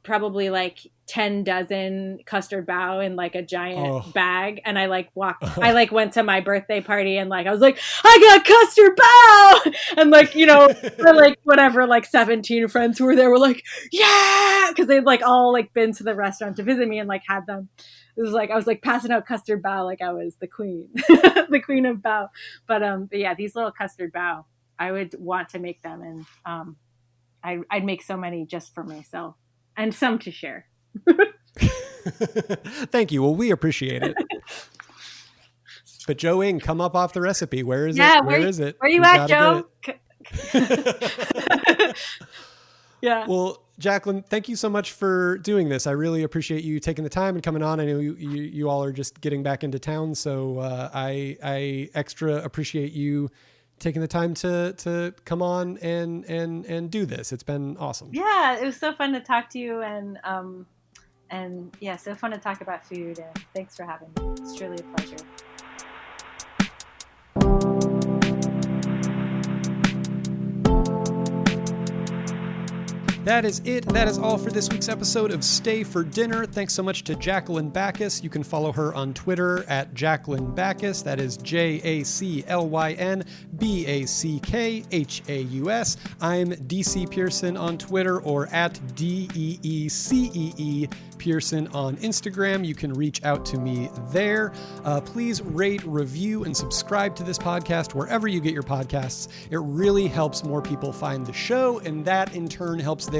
probably like 10 dozen custard bao in like a giant bag, and I went to my birthday party and like I was like, I got custard bao, and like, you know, for like whatever, like 17 friends who were there were like, yeah, because they'd like all like been to the restaurant to visit me and like had them. It was like I was like passing out custard bao like I was the queen, the queen of bao. But yeah, these little custard bao, I would want to make them, and I'd make so many just for myself and some to share. Thank you. Well, we appreciate it. But Joe Ng, come up off the recipe. Where is it? Where is it? Where you at, Joe? Yeah. Well, Jaclyn, thank you so much for doing this. I really appreciate you taking the time and coming on. I know you all are just getting back into town, so I extra appreciate you taking the time to come on and do this. It's been awesome. Yeah, it was so fun to talk to you, and yeah, so fun to talk about food. And thanks for having me. It's truly a pleasure. That is it. That is all for this week's episode of Stay for Dinner. Thanks so much to Jaclyn Backhaus. You can follow her on Twitter at Jaclyn Backhaus. That is Jaclyn Backhaus. I'm DC Pierson on Twitter, or at DEECEE Pierson on Instagram. You can reach out to me there. Please rate, review, and subscribe to this podcast wherever you get your podcasts. It really helps more people find the show, and that in turn helps there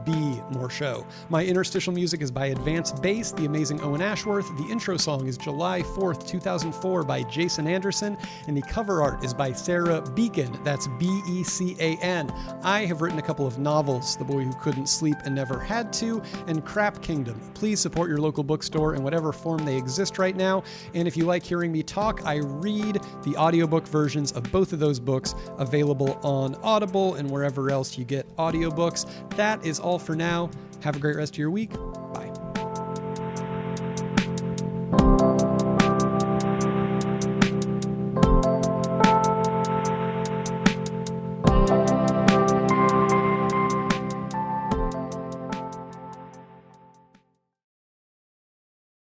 be more show. My interstitial music is by Advanced Bass, the amazing Owen Ashworth. The intro song is July 4th, 2004 by Jason Anderson, and the cover art is by Sarah Beacon. That's Becan. I have written a couple of novels, The Boy Who Couldn't Sleep and Never Had To, and Crap Kingdom. Please support your local bookstore in whatever form they exist right now. And if you like hearing me talk, I read the audiobook versions of both of those books, available on Audible and wherever else you get audiobooks. That is all for now. Have a great rest of your week.